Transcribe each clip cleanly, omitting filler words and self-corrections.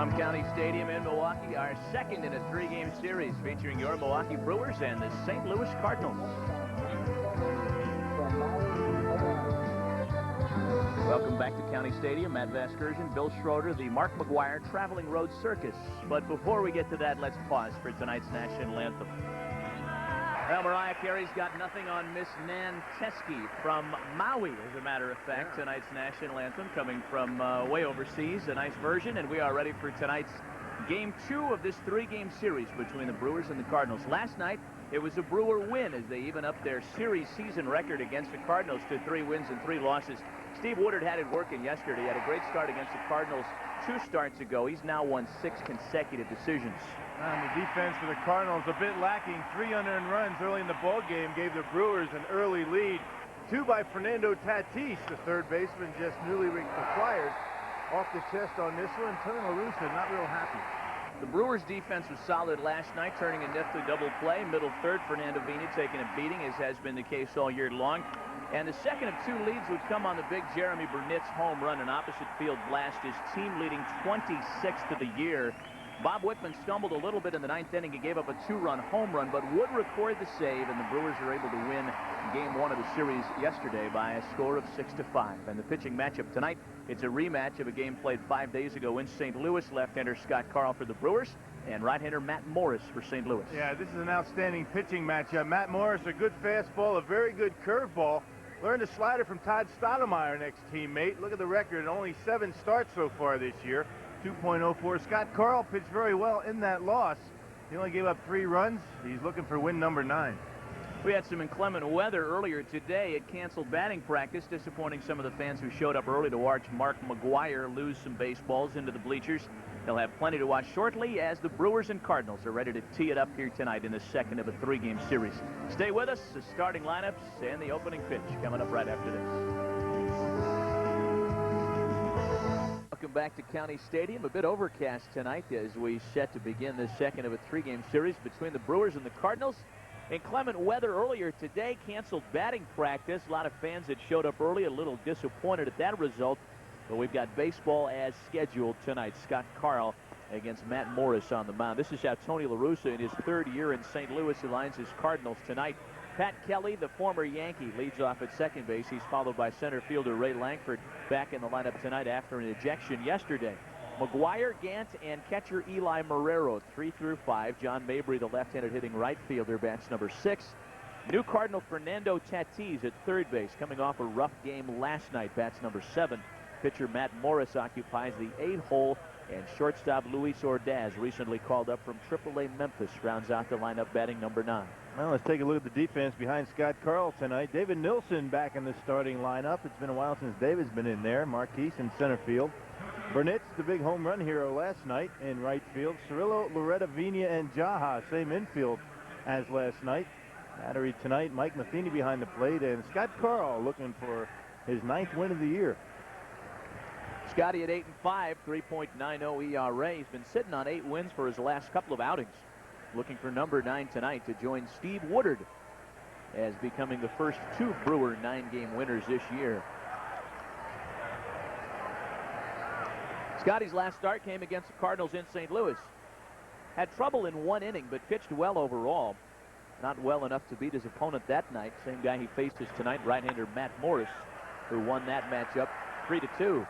From County Stadium in Milwaukee, our second in a three-game series featuring your Milwaukee Brewers and the St. Louis Cardinals. Welcome back to County Stadium. Matt Vasgersian, Bill Schroeder, the Mark McGuire Traveling Road Circus. But before we get to that, let's pause for tonight's national anthem. Well, Mariah Carey's got nothing on Miss Nan Teske from Maui, as a matter of fact. Tonight's national anthem coming from way overseas, a nice version, and we are ready for tonight's Game 2 of this three-game series between the Brewers and the Cardinals. Last night, it was a Brewer win as they even up their series season record against the Cardinals to 3 wins and 3 losses. Steve Woodard had it working yesterday. He had a great start against the Cardinals 2 starts ago. He's now won 6 consecutive decisions. And the defense for the Cardinals a bit lacking. 3 unearned runs early in the ball game gave the Brewers an early lead. 2 by Fernando Tatis, the third baseman just newly acquired. Off the chest on this one. Tony La Russa not real happy. The Brewers' defense was solid last night, turning a nifty double play. Middle third, Fernando Vina taking a beating, as has been the case all year long. And the second of 2 leads would come on the big Jeremy Burnett's home run, an opposite field blast, his team leading 26th of the year. Bob Wickman stumbled a little bit in the 9th inning. He gave up a 2-run home run, but would record the save, and the Brewers are able to win Game 1 of the series yesterday by a score of 6-5. And the pitching matchup tonight, it's a rematch of a game played 5 days ago in St. Louis. Left-hander Scott Carl for the Brewers and right-hander Matt Morris for St. Louis. Yeah, this is an outstanding pitching matchup. Matt Morris, a good fastball, a very good curveball. Learned a slider from Todd Stoudemire, next teammate. Look at the record, only 7 starts so far this year. 2.04. Scott Carl pitched very well in that loss. He only gave up 3 runs. He's looking for win number 9. We had some inclement weather earlier today. It canceled batting practice, disappointing some of the fans who showed up early to watch Mark McGuire lose some baseballs into the bleachers. They'll have plenty to watch shortly as the Brewers and Cardinals are ready to tee it up here tonight in the second of a 3-game series. Stay with us. The starting lineups and the opening pitch coming up right after this. Welcome back to County Stadium. A bit overcast tonight as we set to begin the second of a 3-game series between the Brewers and the Cardinals. Inclement weather earlier today canceled batting practice. A lot of fans that showed up early a little disappointed at that result. But we've got baseball as scheduled tonight. Scott Carl against Matt Morris on the mound. This is how Tony La Russa, in his 3rd year in St. Louis, aligns his Cardinals tonight. Pat Kelly, the former Yankee, leads off at second base. He's followed by center fielder Ray Lankford back in the lineup tonight after an ejection yesterday. McGuire, Gant, and catcher Eli Marrero, 3 through 5. John Mabry, the left-handed hitting right fielder, bats number 6. New Cardinal Fernando Tatis at third base, coming off a rough game last night, bats number 7. Pitcher Matt Morris occupies the 8th hole, and shortstop Luis Ordaz, recently called up from AAA Memphis, rounds out the lineup batting number 9. Well, let's take a look at the defense behind Scott Carl tonight. David Nilsson back in the starting lineup. It's been a while since David's been in there. Marquise in center field. Burnett's the big home run hero last night in right field. Cirillo, Loretta, Vina, and Jaha, same infield as last night. Battery tonight, Mike Matheny behind the plate, and Scott Carl looking for his 9th win of the year. Scotty at 8-5, 3.90 ERA. He's been sitting on 8 wins for his last couple of outings. Looking for number 9 tonight to join Steve Woodard as becoming the first 2 Brewer 9-game winners this year. Scotty's last start came against the Cardinals in St. Louis. Had trouble in 1 inning, but pitched well overall. Not well enough to beat his opponent that night. Same guy he faces tonight, right-hander Matt Morris, who won that matchup 3-2.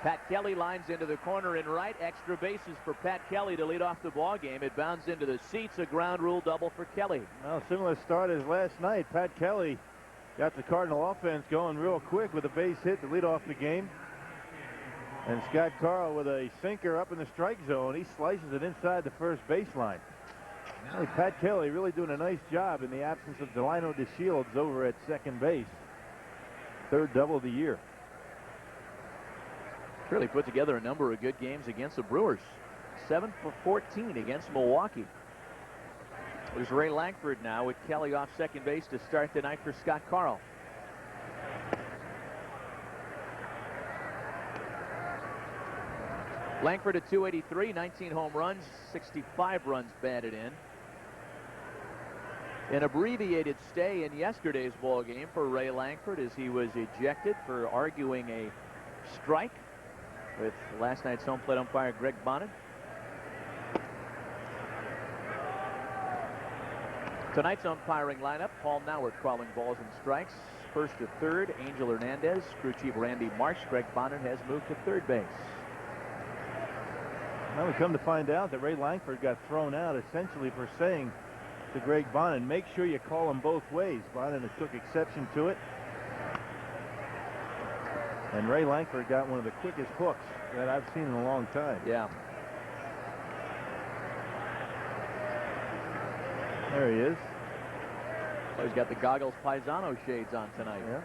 Pat Kelly lines into the corner in right. Extra bases for Pat Kelly to lead off the ball game. It bounds into the seats. A ground rule double for Kelly. Well, similar start as last night. Pat Kelly got the Cardinal offense going real quick with a base hit to lead off the game. And Scott Carl with a sinker up in the strike zone. He slices it inside the first baseline. Hey, Pat Kelly really doing a nice job in the absence of Delino DeShields over at second base. 3rd double of the year. Really put together a number of good games against the Brewers. 7 for 14 against Milwaukee. There's Ray Lankford now with Kelly off second base to start the night for Scott Carl. Lankford at 283, 19 home runs, 65 runs batted in. An abbreviated stay in yesterday's ball game for Ray Lankford as he was ejected for arguing a strike. with last night's home plate umpire Greg Bonnet. Tonight's umpiring lineup: Paul Nauert calling balls and strikes. First to third, Angel Hernandez. Crew chief Randy Marsh. Greg Bonnet has moved to third base. Now we come to find out that Ray Langford got thrown out essentially for saying to Greg Bonnet, make sure you call them both ways. Bonnet took exception to it. And Ray Langford got one of the quickest hooks that I've seen in a long time. Yeah. There he is. Oh, he's got the goggles paisano shades on tonight. Yeah.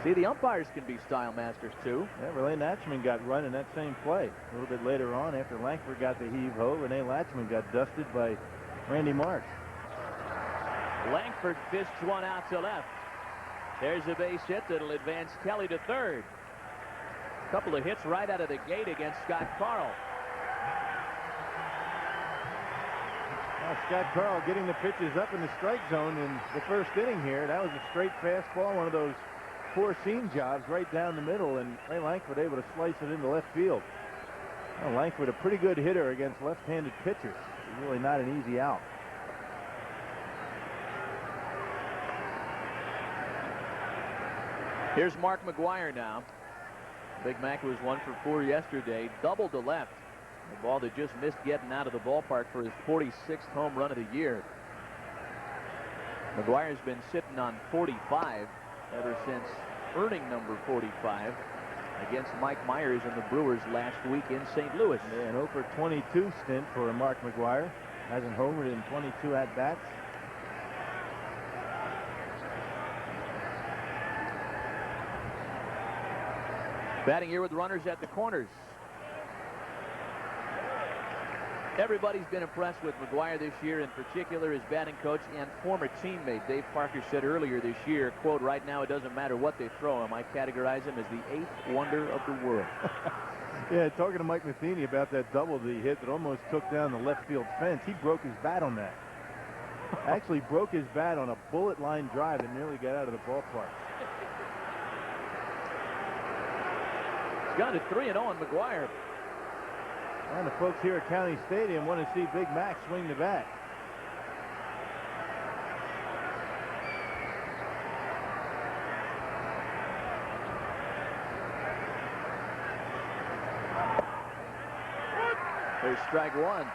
See, the umpires can be style masters, too. Yeah, Renee Latchman got run in that same play. A little bit later on, after Langford got the heave-ho, Renee Latchman got dusted by Randy Marsh. Langford fists one out to left. There's a base hit that'll advance Kelly to third. A couple of hits right out of the gate against Scott Carl. Well, Scott Carl getting the pitches up in the strike zone in the first inning here. That was a straight fastball, one of those four-seam jobs right down the middle, and Ray Langford able to slice it into left field. Well, Langford, a pretty good hitter against left-handed pitchers. He's really not an easy out. Here's Mark McGwire now. Big Mac was 1 for 4 yesterday, double to left. A ball that just missed getting out of the ballpark for his 46th home run of the year. McGwire's been sitting on 45 ever since earning number 45 against Mike Myers and the Brewers last week in St. Louis. Yeah, an 0 for 22 stint for Mark McGwire. Hasn't homered in 22 at-bats. Batting here with runners at the corners. Everybody's been impressed with McGwire this year, in particular his batting coach and former teammate Dave Parker said earlier this year, quote, right now it doesn't matter what they throw him. I categorize him as the 8th wonder of the world. Yeah, talking to Mike Matheny about that double that he hit that almost took down the left field fence, he broke his bat on that. Actually broke his bat on a bullet line drive that nearly got out of the ballpark. It's gone to 3-0 on McGwire. And the folks here at County Stadium want to see Big Mac swing the bat. There's strike one.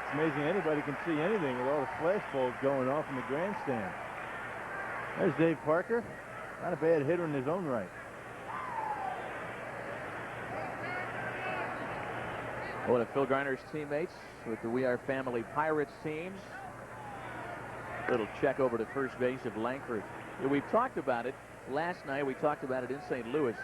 It's amazing anybody can see anything with all the flash bulbs going off in the grandstand. There's Dave Parker. Not a bad hitter in his own right. One of Phil Griner's teammates with the We Are Family Pirates teams. Little check over to first base of Langford. We've talked about it last night. We talked about it in St. Louis.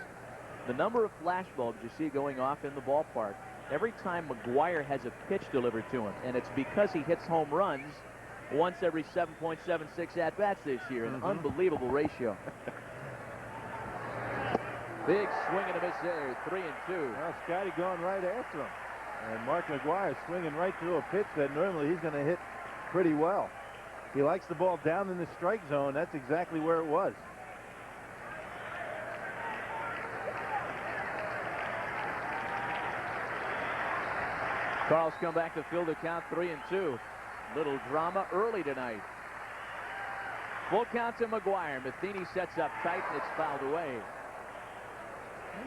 The number of flash bulbs you see going off in the ballpark every time McGwire has a pitch delivered to him. And it's because he hits home runs once every 7.76 at-bats this year. An unbelievable ratio. Big swing and a miss there. 3-2. Well, Scotty going right after him. And Mark McGwire swinging right through a pitch that normally he's going to hit pretty well. He likes the ball down in the strike zone. That's exactly where it was. Carl's come back to fill the count 3-2. Little drama early tonight. Full count to McGwire. Matheny sets up tight and it's fouled away.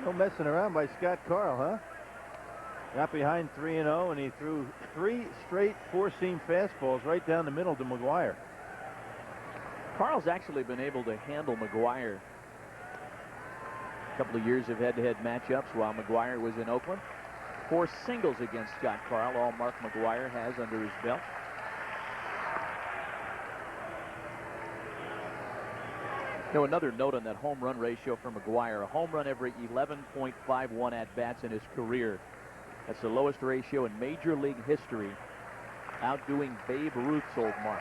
No messing around by Scott Carl, huh? Got behind 3-0, and he threw 3 straight four-seam fastballs right down the middle to McGwire. Carl's actually been able to handle McGwire. A couple of years of head-to-head matchups while McGwire was in Oakland. 4 singles against Scott Carl, all Mark McGwire has under his belt. Now, another note on that home run ratio for McGwire. A home run every 11.51 at-bats in his career. That's the lowest ratio in Major League history, outdoing Babe Ruth's old mark.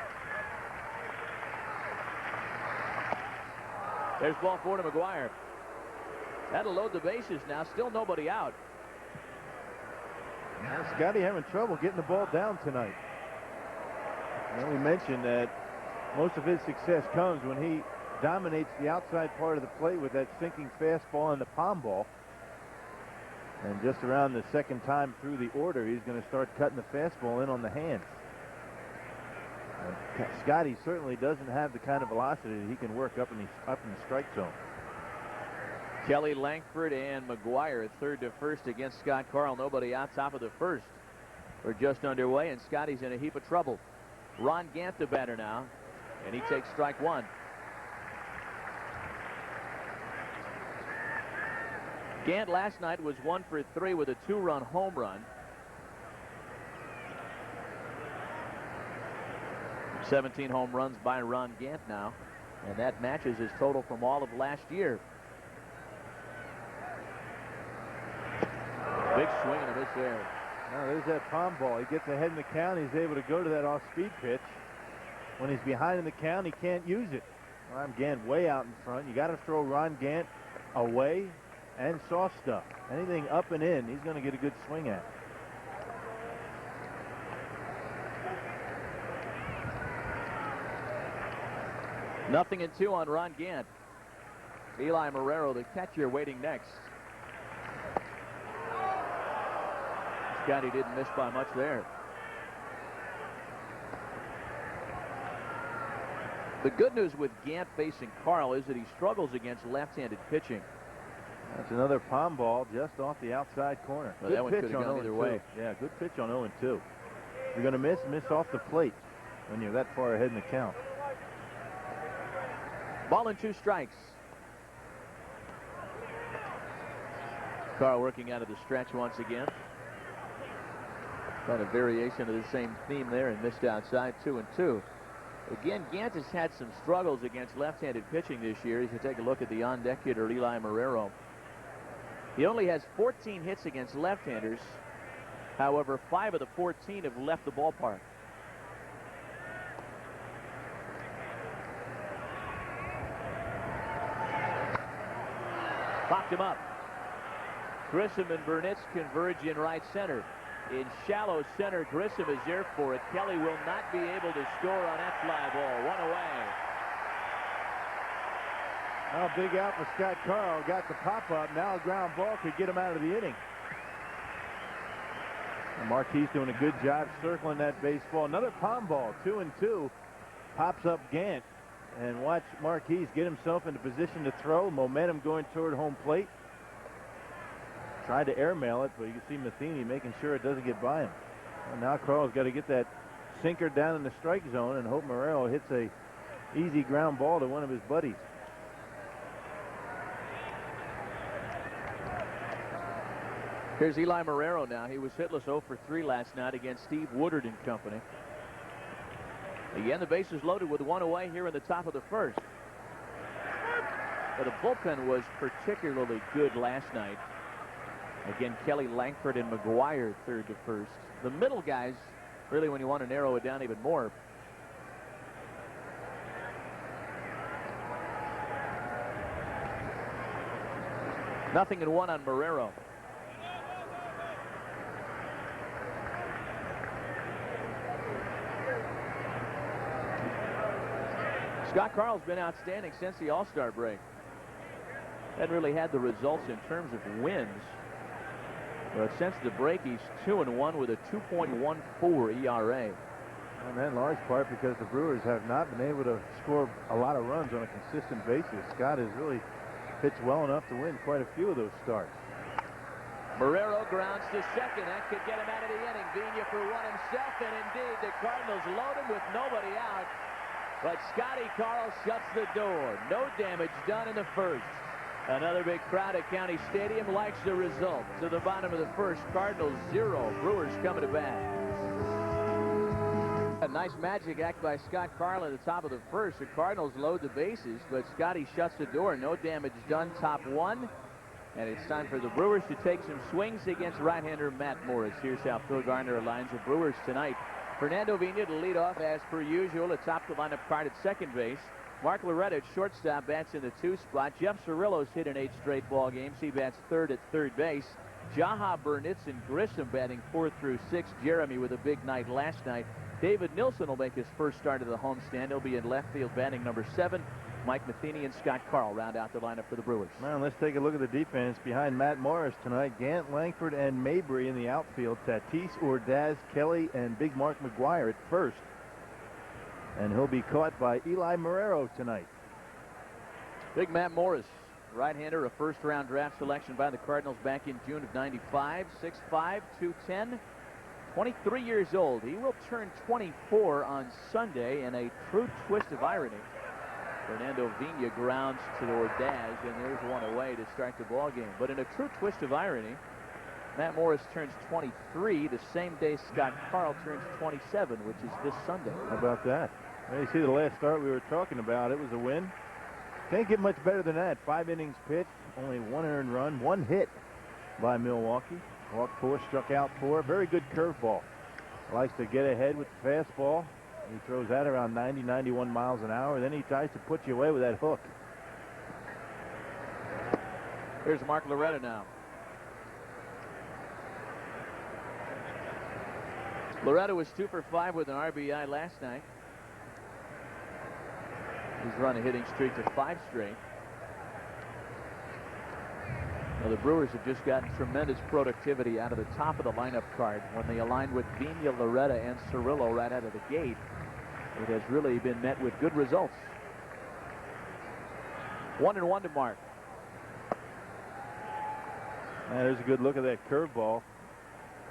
There's ball 4 to McGwire. That'll load the bases now. Still nobody out. Well, Scotty having trouble getting the ball down tonight. And we mentioned that most of his success comes when he dominates the outside part of the plate with that sinking fastball and the palm ball. And just around the second time through the order, he's going to start cutting the fastball in on the hands. Scotty certainly doesn't have the kind of velocity that he can work up in the strike zone. Kelly, Langford, and McGuire third to first against Scott Carl. Nobody out, top of the first. We're just underway, and Scotty's in a heap of trouble. Ron Gant, the batter now, and he takes strike one. Gant last night was 1 for 3 with a 2-run home run. 17 home runs by Ron Gant now, and that matches his total from all of last year. Big swing and a miss there. Now there's that palm ball. He gets ahead in the count. He's able to go to that off-speed pitch. When he's behind in the count, he can't use it. Ron Gant way out in front. You got to throw Ron Gant away and soft stuff. Anything up and in, he's going to get a good swing at. Nothing and 2 on Ron Gant. Eli Marrero, the catcher, waiting next. Scotty didn't miss by much there. The good news with Gant facing Carl is that he struggles against left-handed pitching. That's another palm ball just off the outside corner. Well, that one could have gone either way. Yeah, good pitch on 0-2. You're going to miss off the plate when you're that far ahead in the count. Ball and 2 strikes. Carl working out of the stretch once again. Kind of variation of the same theme there, and missed outside. 2-2. Again, Gant has had some struggles against left-handed pitching this year. If you take a look at the on-deck hitter, Eli Marrero. He only has 14 hits against left-handers. However, 5 of the 14 have left the ballpark. Popped him up. Grissom and Burnitz converge in right center. In shallow center, Grissom is there for it. Kelly will not be able to score on that fly ball. 1 away. Well, big out for Scott Carl. Got the pop-up. Now a ground ball could get him out of the inning. And Marquis doing a good job circling that baseball. Another palm ball. 2-2. Pops up Gant. And watch Marquis get himself into position to throw. Momentum going toward home plate. Tried to airmail it, but you can see Matheny making sure it doesn't get by him. Well, now Carl's got to get that sinker down in the strike zone and hope Marrero hits a easy ground ball to one of his buddies. Here's Eli Marrero now. He was hitless 0 for 3 last night against Steve Woodard and company. Again, the base is loaded with 1 away here in the top of the first. But the bullpen was particularly good last night. Again, Kelly, Langford, and McGuire third to first. The middle guys, really, when you want to narrow it down even more. Nothing and 1 on Marrero. Scott Carl's been outstanding since the All-Star break. Hadn't really had the results in terms of wins. But since the break, he's 2-1 with a 2.14 ERA. And in large part because the Brewers have not been able to score a lot of runs on a consistent basis. Scott has really pitched well enough to win quite a few of those starts. Marrero grounds to second. That could get him out of the inning. Vigna for 1 himself, and indeed the Cardinals load him with nobody out. But Scotty Carl shuts the door. No damage done in the first. Another big crowd at County Stadium likes the result. To the bottom of the first, Cardinals 0, Brewers coming to bat. A nice magic act by Scott Carl at the top of the first. The Cardinals load the bases, but Scotty shuts the door. No damage done, top 1. And it's time for the Brewers to take some swings against right-hander Matt Morris. Here's how Phil Garner aligns the Brewers tonight. Fernando Vigna to lead off as per usual atop the lineup card at second base. Mark Loretta at shortstop bats in the 2 spot. Jeff Cirillo's hit in 8 straight ball games. He bats third at third base. Jaha, Burnitz, and Grissom batting 4 through 6. Jeremy with a big night last night. David Nilsson will make his first start of the homestand. He'll be in left field batting number 7. Mike Matheny and Scott Carl round out the lineup for the Brewers. Well, let's take a look at the defense behind Matt Morris tonight. Gant, Langford, and Mabry in the outfield. Tatis, Ordaz, Kelly, and Big Mark McGuire at first. And he'll be caught by Eli Marrero tonight. Big Matt Morris, right-hander, a first-round draft selection by the Cardinals back in June of '95. 6'5", 210, 23 years old. He will turn 24 on Sunday in a true twist of irony. Fernando Vina grounds to Ordaz, and there's one away to start the ball game. But in a true twist of irony, Matt Morris turns 23 the same day Scott Carl turns 27, which is this Sunday. How about that? Well, you see the last start we were talking about. It was a win. Can't get much better than that. 5 innings pitched, only 1 earned run, 1 hit by Milwaukee. Walked 4, struck out 4. Very good curveball. Likes to get ahead with the fastball. He throws that around 90, 91 miles an hour. Then he tries to put you away with that hook. Here's Mark Loretta now. Loretta was 2 for 5 with an RBI last night. He's run a hitting streak to 5 straight. Now, the Brewers have just gotten tremendous productivity out of the top of the lineup card when they aligned with Vina, Loretta, and Cirillo right out of the gate. It has really been met with good results. 1-1 to Mark. Now, there's a good look at that curveball.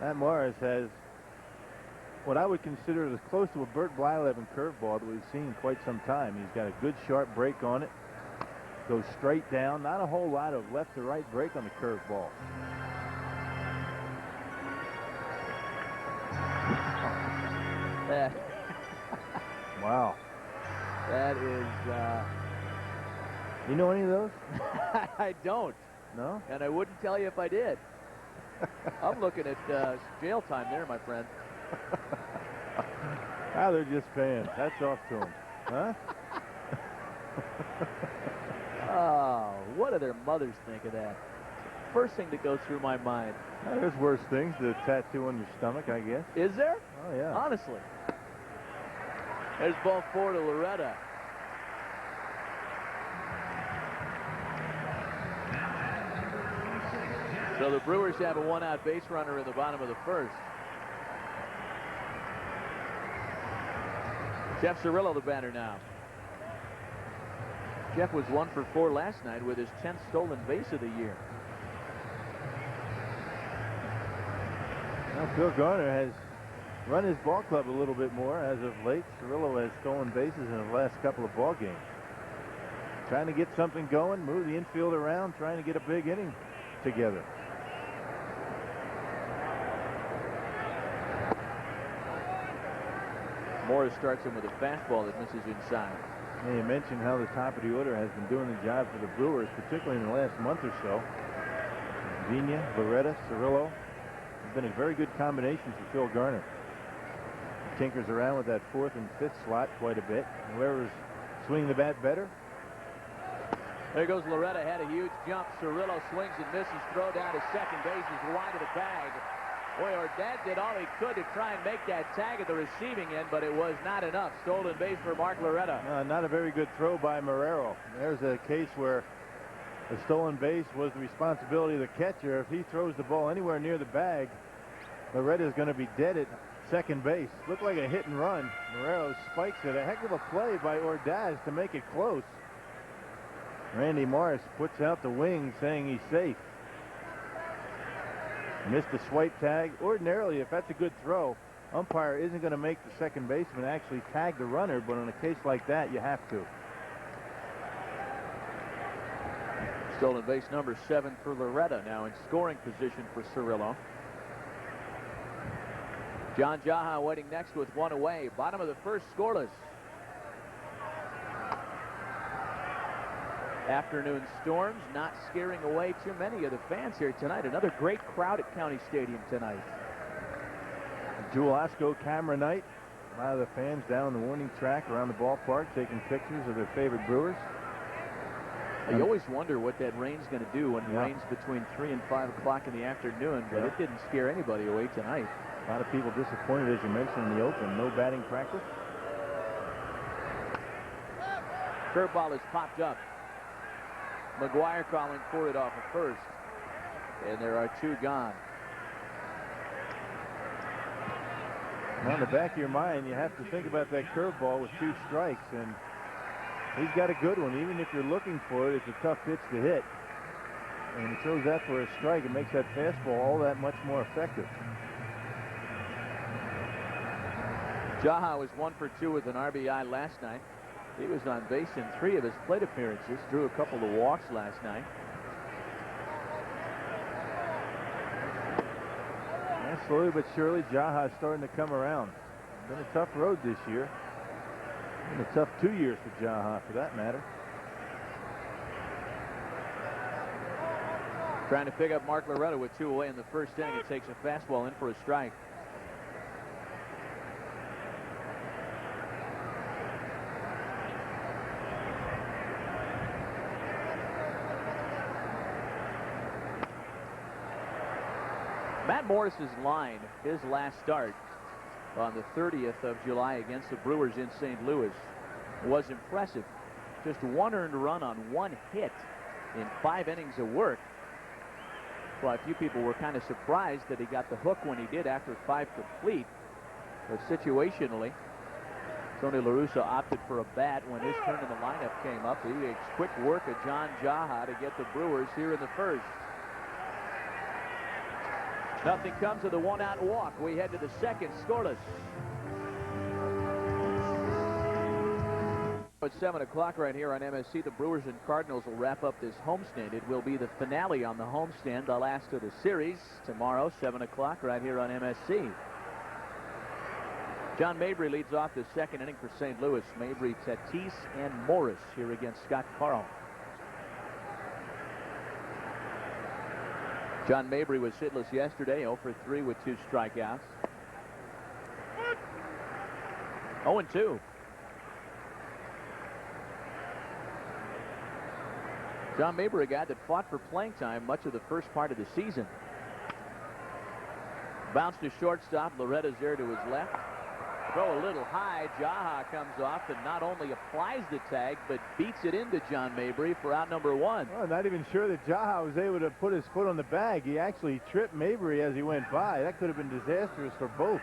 Matt Morris has what I would consider as close to a Bert Blyleven curveball that we've seen in quite some time. He's got a good sharp break on it. Goes straight down. Not a whole lot of left to right break on the curveball. Wow. That is... You know any of those? I don't. No? And I wouldn't tell you if I did. I'm looking at jail time there, my friend. Ah, they're just fans. Hats off to them. Huh? Oh, what do their mothers think of that? First thing that goes through my mind. There's worse things. The tattoo on your stomach, I guess. Is there? Oh, yeah. Honestly. There's ball 4 to Loretta. So the Brewers have a 1-out base runner in the bottom of the first. Jeff Cirillo, the batter now. Jeff was 1 for 4 last night with his 10th stolen base of the year. Now, Phil Garner has run his ball club a little bit more as of late. Cirillo has stolen bases in the last couple of ball games. Trying to get something going, move the infield around, trying to get a big inning together. Morris starts him with a fastball that misses inside. And you mentioned how the top of the order has been doing the job for the Brewers, particularly in the last month or so. Vina, Loretta, Cirillo have been a very good combination for Phil Garner. Tinkers around with that 4th and 5th slot quite a bit. Whoever's swinging the bat better. There goes Loretta, had a huge jump. Cirillo swings and misses. Throw down to second base is wide of the bag. Boy, Ordaz did all he could to try and make that tag at the receiving end, but it was not enough. Stolen base for Mark Loretta. Not a very good throw by Marrero. There's a case where the stolen base was the responsibility of the catcher. If he throws the ball anywhere near the bag, Loretta is going to be dead at second base. Looked like a hit and run. Marrero spikes it. A heck of a play by Ordaz to make it close. Randy Morris puts out the wing saying he's safe. Missed the swipe tag. Ordinarily, if that's a good throw, umpire isn't going to make the second baseman actually tag the runner, but in a case like that, you have to. Stolen base number 7 for Loretta, now in scoring position for Cirillo. John Jaha waiting next with 1 away. Bottom of the first, scoreless. Afternoon storms not scaring away too many of the fans here tonight. Another great crowd at County Stadium tonight. Jewel Osco camera night. A lot of the fans down the warning track around the ballpark taking pictures of their favorite Brewers. You always wonder what that rain's going to do when it rains between 3 and 5 o'clock in the afternoon, but it didn't scare anybody away tonight. A lot of people disappointed, as you mentioned in the open. No batting practice. Curveball is popped up. McGuire calling for it off of first. And there are 2 gone. On the back of your mind, you have to think about that curveball with 2 strikes, and he's got a good one. Even if you're looking for it, it's a tough pitch to hit. And he throws that for a strike. It makes that fastball all that much more effective. Jaha was 1 for 2 with an RBI last night. He was on base in 3 of his plate appearances. Drew a couple of walks last night. And slowly but surely, Jaha's starting to come around. Been a tough road this year. Been a tough 2 years for Jaha, for that matter. Trying to pick up Mark Loretta with 2 away in the first inning. It takes a fastball in for a strike. Matt Morris's line, his last start on the 30th of July against the Brewers in St. Louis, was impressive. Just 1 earned run on 1 hit in 5 innings of work. Well, a few people were kind of surprised that he got the hook when he did after 5 complete. But situationally, Tony La Russa opted for a bat when his turn in the lineup came up. He makes quick work of John Jaha to get the Brewers here in the first. Nothing comes of the 1-out walk. We head to the second, scoreless. At 7 o'clock right here on MSC, the Brewers and Cardinals will wrap up this homestand. It will be the finale on the homestand, the last of the series. Tomorrow, 7 o'clock right here on MSC. John Mabry leads off the second inning for St. Louis. Mabry, Tatis, and Morris here against Scott Carl. John Mabry was hitless yesterday, 0 for 3 with 2 strikeouts. 0-2. John Mabry, a guy that fought for playing time much of the first part of the season. Bounce to shortstop. Loretta's there to his left. Throw a little high. Jaha comes off and not only applies the tag, but beats it into John Mabry for out number 1. Well, not even sure that Jaha was able to put his foot on the bag. He actually tripped Mabry as he went by. That could have been disastrous for both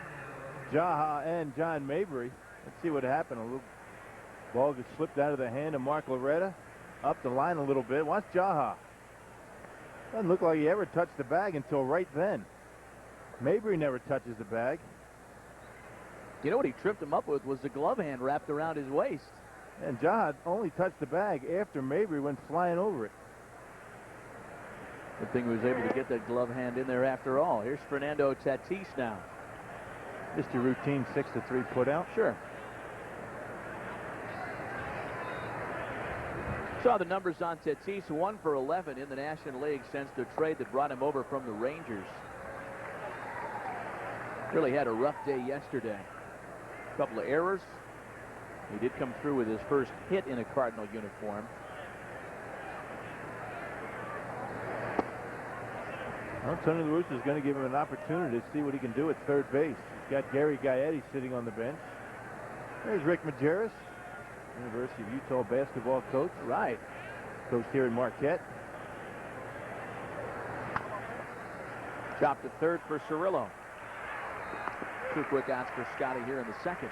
Jaha and John Mabry. Let's see what happened. A little ball just slipped out of the hand of Mark Loretta. Up the line a little bit. Watch Jaha. Doesn't look like he ever touched the bag until right then. Mabry never touches the bag. You know what he tripped him up with was the glove hand wrapped around his waist. And Jaha only touched the bag after Mabry went flying over it. Good thing he was able to get that glove hand in there after all. Here's Fernando Tatis now. Just your routine 6-3 put out? Sure. Saw the numbers on Tatis, 1 for 11 in the National League since the trade that brought him over from the Rangers. Really had a rough day yesterday. A couple of errors. He did come through with his first hit in a Cardinal uniform. Well, Tony La Russa is going to give him an opportunity to see what he can do at third base. He's got Gary Gaetti sitting on the bench. There's Rick Majerus, University of Utah basketball coach. Right. Coached here in Marquette. Chopped to third for Cirillo. 2 quick outs for Scotty here in the second.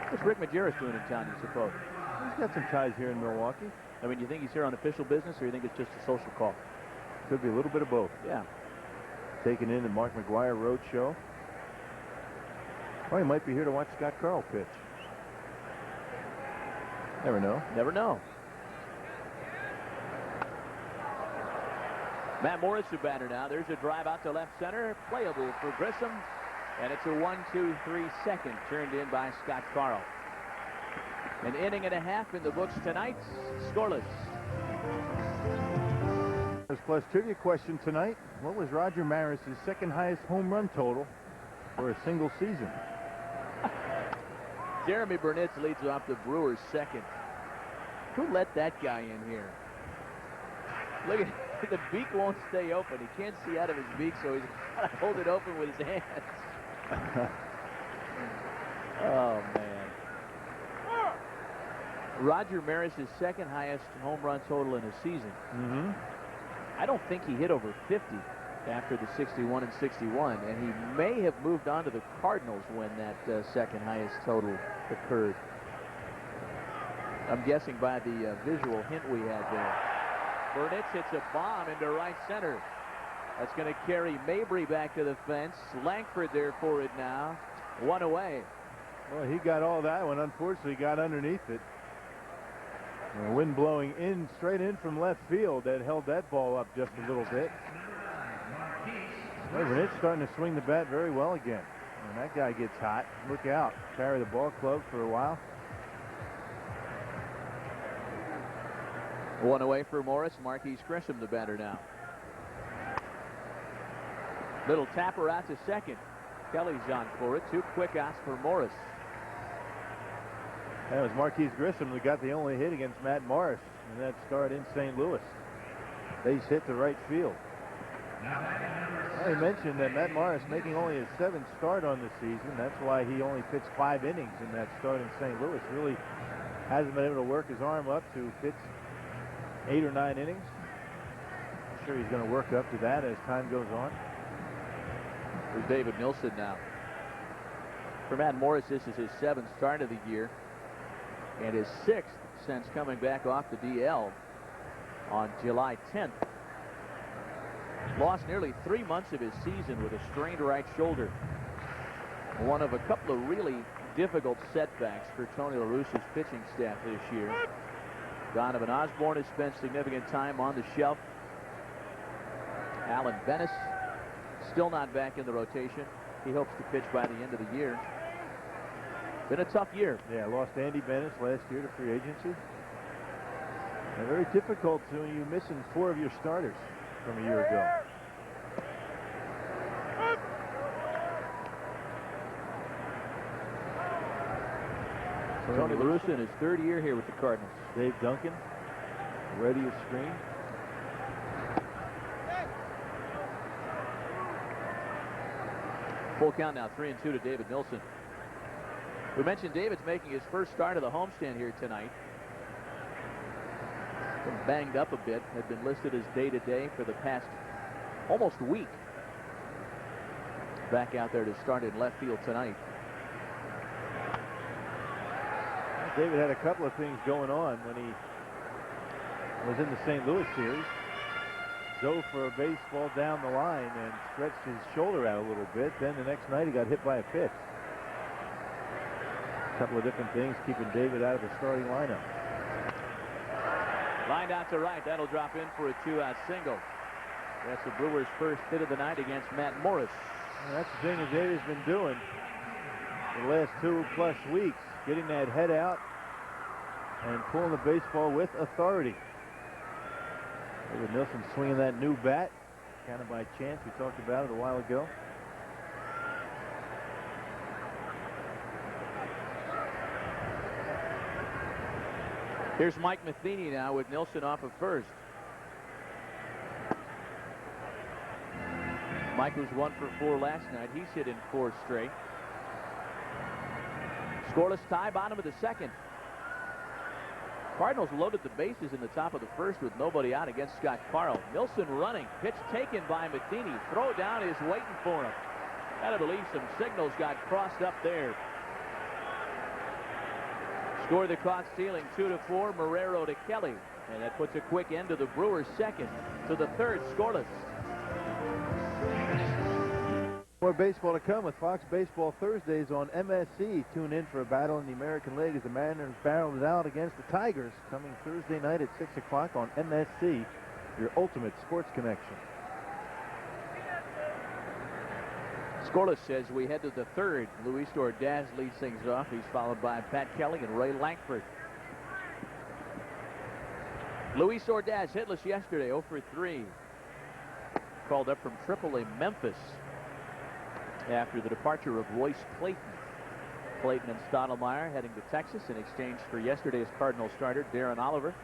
What's Rick Majerus doing in town, you suppose? He's got some ties here in Milwaukee. I mean, you think he's here on official business, or you think it's just a social call? Could be a little bit of both. Yeah. Taking in the Mark McGuire Road Show. Or he might be here to watch Scott Carl pitch. Never know. Never know. Matt Morris, the batter now. There's a drive out to left center. Playable for Grissom. And it's a 1-2-3 second turned in by Scott Carl. An inning and a half in the books tonight. Scoreless. Plus trivia question tonight. What was Roger Maris' second highest home run total for a single season? Jeremy Burnitz leads off the Brewers second. Who let that guy in here? Look at the beak won't stay open. He can't see out of his beak, so he's got to hold it open with his hands. Oh, man. Roger Maris's second highest home run total in a season. Mm-hmm. I don't think he hit over 50 after the 61 and 61, and he may have moved on to the Cardinals when that second highest total occurred. I'm guessing by the visual hint we had there. Burnett hits a bomb into right center. That's going to carry Mabry back to the fence. Langford there for it now. One away. Well, he got all that one. Unfortunately, got underneath it. And the wind blowing in, straight in from left field, that held that ball up just a little bit. Well, Burnett's starting to swing the bat very well again. When that guy gets hot, look out. Carry the ball club for a while. One away for Morris. Marquise Grissom, the batter now. Little tapper out to second. Kelly's on for it. 2 quick outs for Morris. That was Marquise Grissom who got the only hit against Matt Morris in that start in St. Louis. Base hit to right field. I mentioned that Matt Morris making only his 7th start on the season. That's why he only pitched 5 innings in that start in St. Louis. Really hasn't been able to work his arm up to pitch 8 or 9 innings. I'm sure he's going to work up to that as time goes on. For David Nilsson now. For Matt Morris, this is his 7th start of the year and his 6th since coming back off the DL on July 10th. Lost nearly 3 months of his season with a strained right shoulder. One of a couple of really difficult setbacks for Tony La Russa's pitching staff this year. Donovan Osborne has spent significant time on the shelf. Alan Venice still not back in the rotation. He hopes to pitch by the end of the year. Been a tough year. Yeah, lost Andy Venice last year to free agency. And very difficult when you're missing 4 of your starters from a year ago. Tony La Russa in his 3rd year here with the Cardinals. Dave Duncan, ready to screen. Full count now, 3-2 to David Nilsson. We mentioned David's making his first start of the homestand here tonight. Been banged up a bit, had been listed as day-to-day for the past almost week. Back out there to start in left field tonight. David had a couple of things going on when he was in the St. Louis series. Dove for a baseball down the line and stretched his shoulder out a little bit. Then the next night he got hit by a pitch. A couple of different things keeping David out of the starting lineup. Lined out to right. That'll drop in for a 2-out single. That's the Brewers' first hit of the night against Matt Morris. Well, that's the thing that David's been doing the last 2+ weeks. Getting that head out and pulling the baseball with authority. David Nilsson swinging that new bat, kind of by chance. We talked about it a while ago. Here's Mike Matheny now with Nilsson off of first. Mike was 1 for 4 last night. He's hit in 4 straight. Scoreless tie, bottom of the 2nd. Cardinals loaded the bases in the top of the 1st with nobody out against Scott Carl. Nilsson running. Pitch taken by Matheny. Throw down is waiting for him. Gotta believe some signals got crossed up there. Score the caught stealing 2-4. Marrero to Kelly. And that puts a quick end to the Brewers' 2nd. To the 3rd, scoreless. More baseball to come with Fox Baseball Thursdays on MSC. Tune in for a battle in the American League as the Mariners battle it out against the Tigers coming Thursday night at 6 o'clock on MSC, your ultimate sports connection. Scoreless as we head to the 3rd. Luis Ordaz leads things off. He's followed by Pat Kelly and Ray Lankford. Luis Ordaz hitless yesterday, 0 for 3. Called up from AAA Memphis after the departure of Royce Clayton. Clayton and Stottlemyre heading to Texas in exchange for yesterday's Cardinal starter Darren Oliver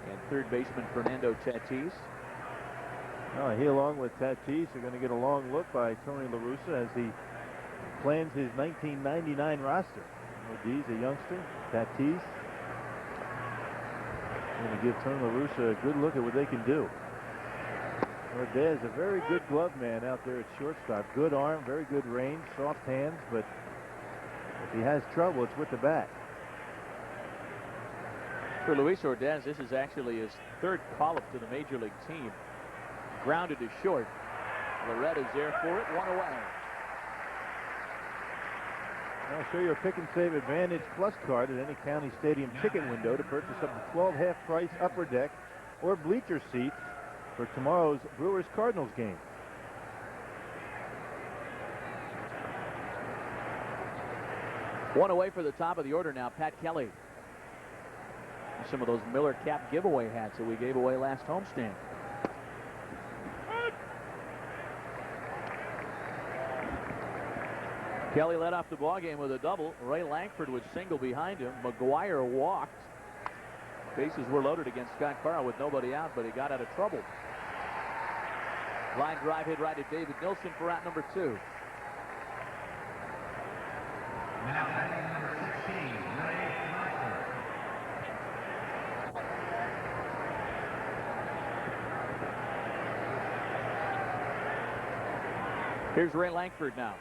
and 3rd baseman Fernando Tatis. He, along with Tatis, are going to get a long look by Tony La Russa as he plans his 1999 roster. Od's a youngster. Tatis, Going to give Tony La Russa a good look at what they can do. Ordaz, a very good glove man out there at shortstop. Good arm, very good range, soft hands, but if he has trouble, it's with the bat. For Luis Ordaz, this is actually his third call-up to the Major League team. Grounded to short. Loretta's there for it, one away. I'll show you a Pick and Save Advantage Plus card at any county stadium ticket window to purchase up to 12 half-price upper deck or bleacher seats for tomorrow's Brewers-Cardinals game. One away for the top of the order now, Pat Kelly. Some of those Miller Cap giveaway hats that we gave away last homestand. Kelly led off the ballgame with a double. Ray Langford was single behind him. McGuire walked. Bases were loaded against Scott Carl with nobody out, but he got out of trouble. Line drive hit right at David Nilsson for out number 2. Now batting number 16, Ray Langford. Here's Ray Langford now.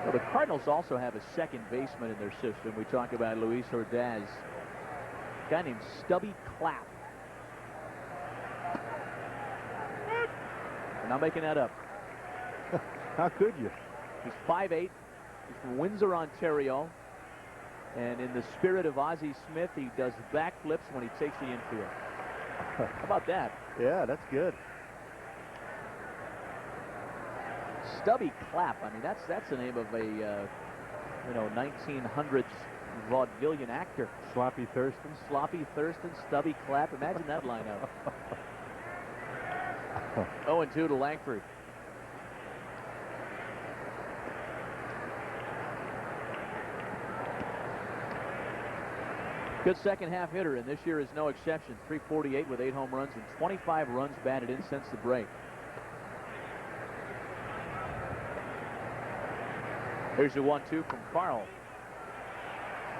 Well, the Cardinals also have a second baseman in their system. We talk about Luis Ordaz. A guy named Stubby Clapp. I'm not making that up. How could you? He's 5'8". He's from Windsor, Ontario. And in the spirit of Ozzie Smith, he does backflips when he takes the infield. How about that? Yeah, that's good. Stubby Clapp. I mean, that's the name of a 1900s vaudevillian actor. Sloppy Thurston. Sloppy Thurston, Stubby Clapp. Imagine that lineup. 0-2 to Langford. Good second half hitter, and this year is no exception. 348 with 8 home runs and 25 runs batted in since the break. Here's the 1-2 from Carl.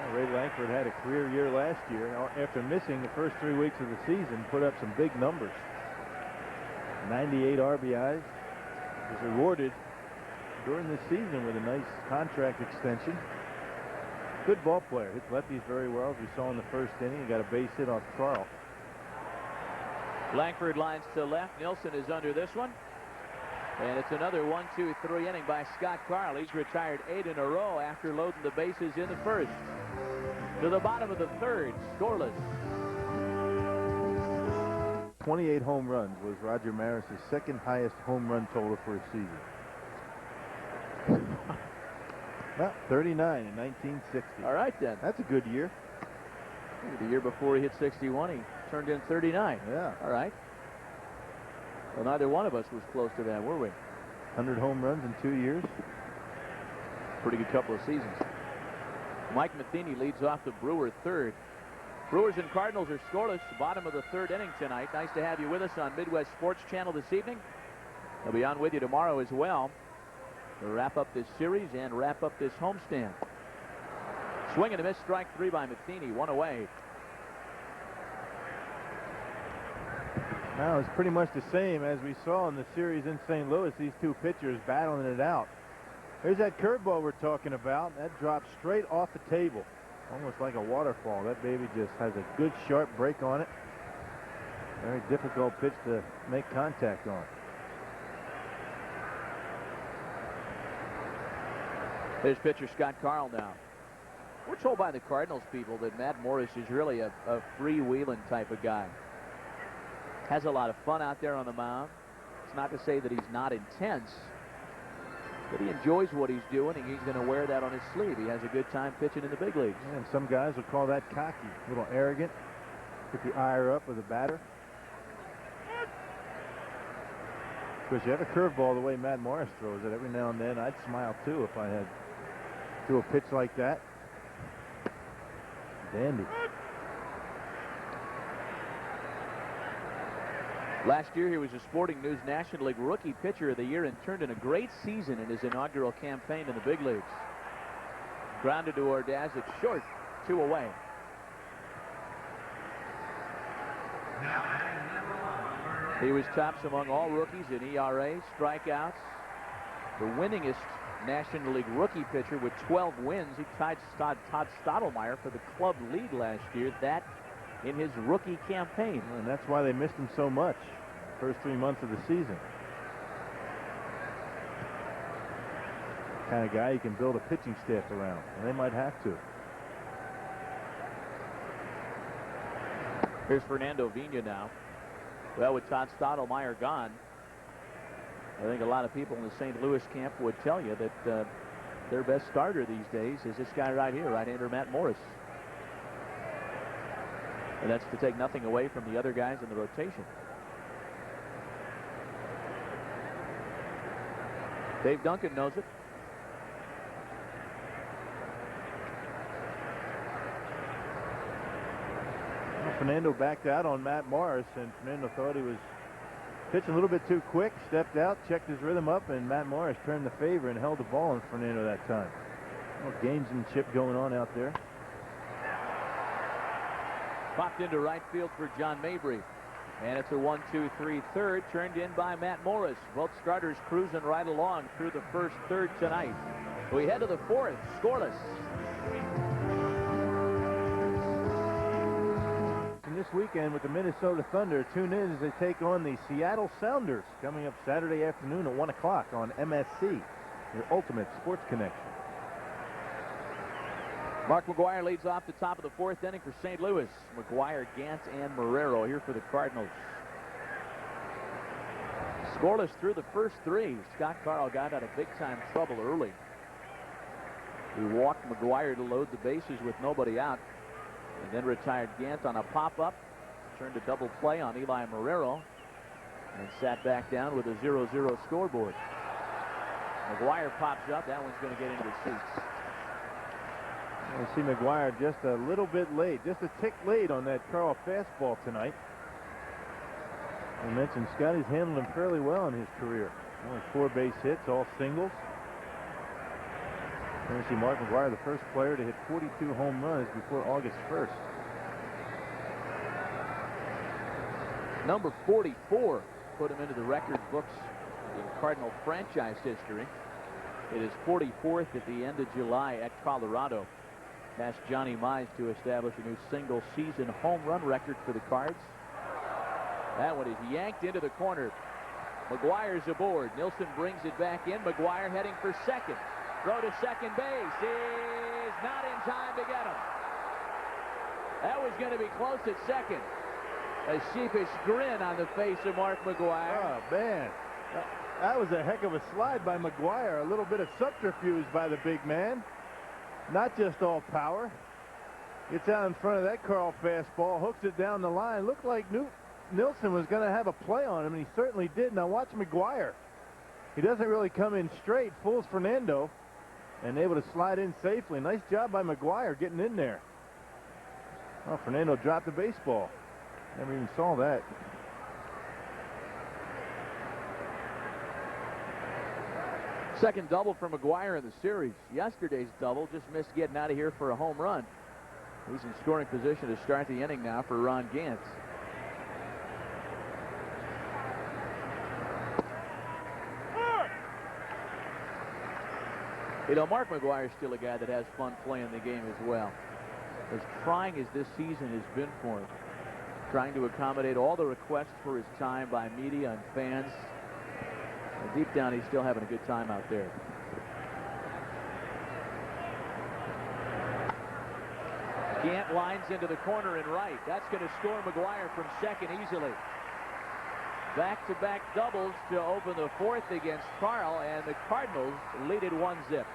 Well, Ray Langford had a career year last year. After missing the first 3 weeks of the season, put up some big numbers. 98 RBIs. Was rewarded during this season with a nice contract extension. Good ball player. Hits lefties very well, as we saw in the first inning. He got a base hit off Carl. Langford lines to left. Nilsson is under this one. And it's another 1-2-3 inning by Scott Carl. He's retired 8 in a row after loading the bases in the first. To the bottom of the third, scoreless. 28 home runs was Roger Maris' second highest home run total for a season. Well, 39 in 1960. All right, then. That's a good year. The year before he hit 61, he turned in 39. Yeah. All right. Well, neither one of us was close to that, were we? 100 home runs in 2 years. Pretty good couple of seasons. Mike Matheny leads off the Brewer third. Brewers and Cardinals are scoreless. Bottom of the third inning tonight. Nice to have you with us on Midwest Sports Channel this evening. I'll be on with you tomorrow as well to wrap up this series and wrap up this homestand. Swing and a miss, strike 3 by Matheny. 1 away. Now it's pretty much the same as we saw in the series in St. Louis. These two pitchers battling it out. There's that curveball we're talking about. That drops straight off the table. Almost like a waterfall. That baby just has a good sharp break on it. Very difficult pitch to make contact on. Here's pitcher Scott Carl now. We're told by the Cardinals people that Matt Morris is really a freewheeling type of guy. Has a lot of fun out there on the mound. It's not to say that he's not intense, but he enjoys what he's doing, and he's going to wear that on his sleeve. He has a good time pitching in the big leagues. And some guys would call that cocky, a little arrogant. Get the ire up with a batter. Because you have a curveball the way Matt Morris throws it every now and then. I'd smile too if I had threw a pitch like that. Dandy. Last year, he was a Sporting News National League Rookie Pitcher of the Year and turned in a great season in his inaugural campaign in the big leagues. Grounded to Ordaz at short. 2 away. He was tops among all rookies in ERA, strikeouts. The winningest National League rookie pitcher with 12 wins. He tied Todd Stottlemyre for the club lead last year. That in his rookie campaign. And that's why they missed him so much first 3 months of the season. Kind of guy you can build a pitching staff around, and they might have to. Here's Fernando Vina now. Well, with Todd Stottlemyre gone, I think a lot of people in the St. Louis camp would tell you that their best starter these days is this guy right here, right-hander Matt Morris. And that's to take nothing away from the other guys in the rotation. Dave Duncan knows it. Fernando backed out on Matt Morris, and Fernando thought he was pitching a little bit too quick, stepped out, checked his rhythm up, and Matt Morris turned the favor and held the ball on Fernando that time. Well, gamesmanship going on out there. Popped into right field for John Mabry. And it's a 1-2-3 third, turned in by Matt Morris. Both starters cruising right along through the first third tonight. We head to the fourth, scoreless. This weekend with the Minnesota Thunder, tune in as they take on the Seattle Sounders coming up Saturday afternoon at 1 o'clock on MSC, your ultimate sports connection. Mark McGwire leads off the top of the fourth inning for St. Louis. McGwire, Gant, and Marrero here for the Cardinals. Scoreless through the first 3. Scott Carl got out of big-time trouble early. He walked McGwire to load the bases with nobody out. And then retired Gant on a pop-up, turned a double play on Eli Marrero, and sat back down with a 0-0 scoreboard. McGwire pops up. That one's going to get into the seats. I see McGwire just a little bit late, just a tick late on that Carl fastball tonight. I mentioned Scotty's handled him fairly well in his career. Only 4 base hits, all singles. And we see Mark McGwire, the first player to hit 42 home runs before August 1st. Number 44 put him into the record books in Cardinal franchise history. It is 44th at the end of July at Colorado. Past Johnny Mize to establish a new single-season home run record for the Cards. That one is yanked into the corner. McGwire's aboard. Nilsson brings it back in. McGwire heading for second. Throw to second base is not in time to get him. That was going to be close at second. A sheepish grin on the face of Mark McGwire. Oh, man. That was a heck of a slide by McGwire. A little bit of subterfuge by the big man. Not just all power. Gets out in front of that Carl fastball, hooks it down the line. Looked like Nilsson was going to have a play on him, and he certainly did. Now watch McGwire. He doesn't really come in straight, fools Fernando, and able to slide in safely. Nice job by McGwire getting in there. Oh, Fernando dropped the baseball. Never even saw that. Second double for McGwire in the series. Yesterday's double just missed getting out of here for a home run. He's in scoring position to start the inning now for Ron Gant. You know, Mark McGwire's still a guy that has fun playing the game as well. As trying as this season has been for him, trying to accommodate all the requests for his time by media and fans. And deep down, he's still having a good time out there. Gant lines into the corner and right. That's going to score McGwire from second easily. Back-to-back doubles to open the fourth against Carl, and the Cardinals lead it 1-0. Well,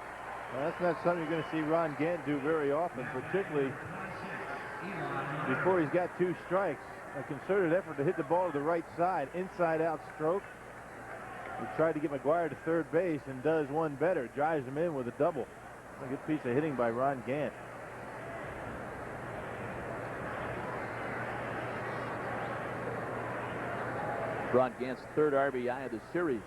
that's not something you're going to see Ron Gant do very often, particularly before he's got 2 strikes. A concerted effort to hit the ball to the right side, inside-out stroke. He tried to get McGwire to third base and does one better, drives him in with a double. A good piece of hitting by Ron Gant. Ron Gant's third RBI of the series.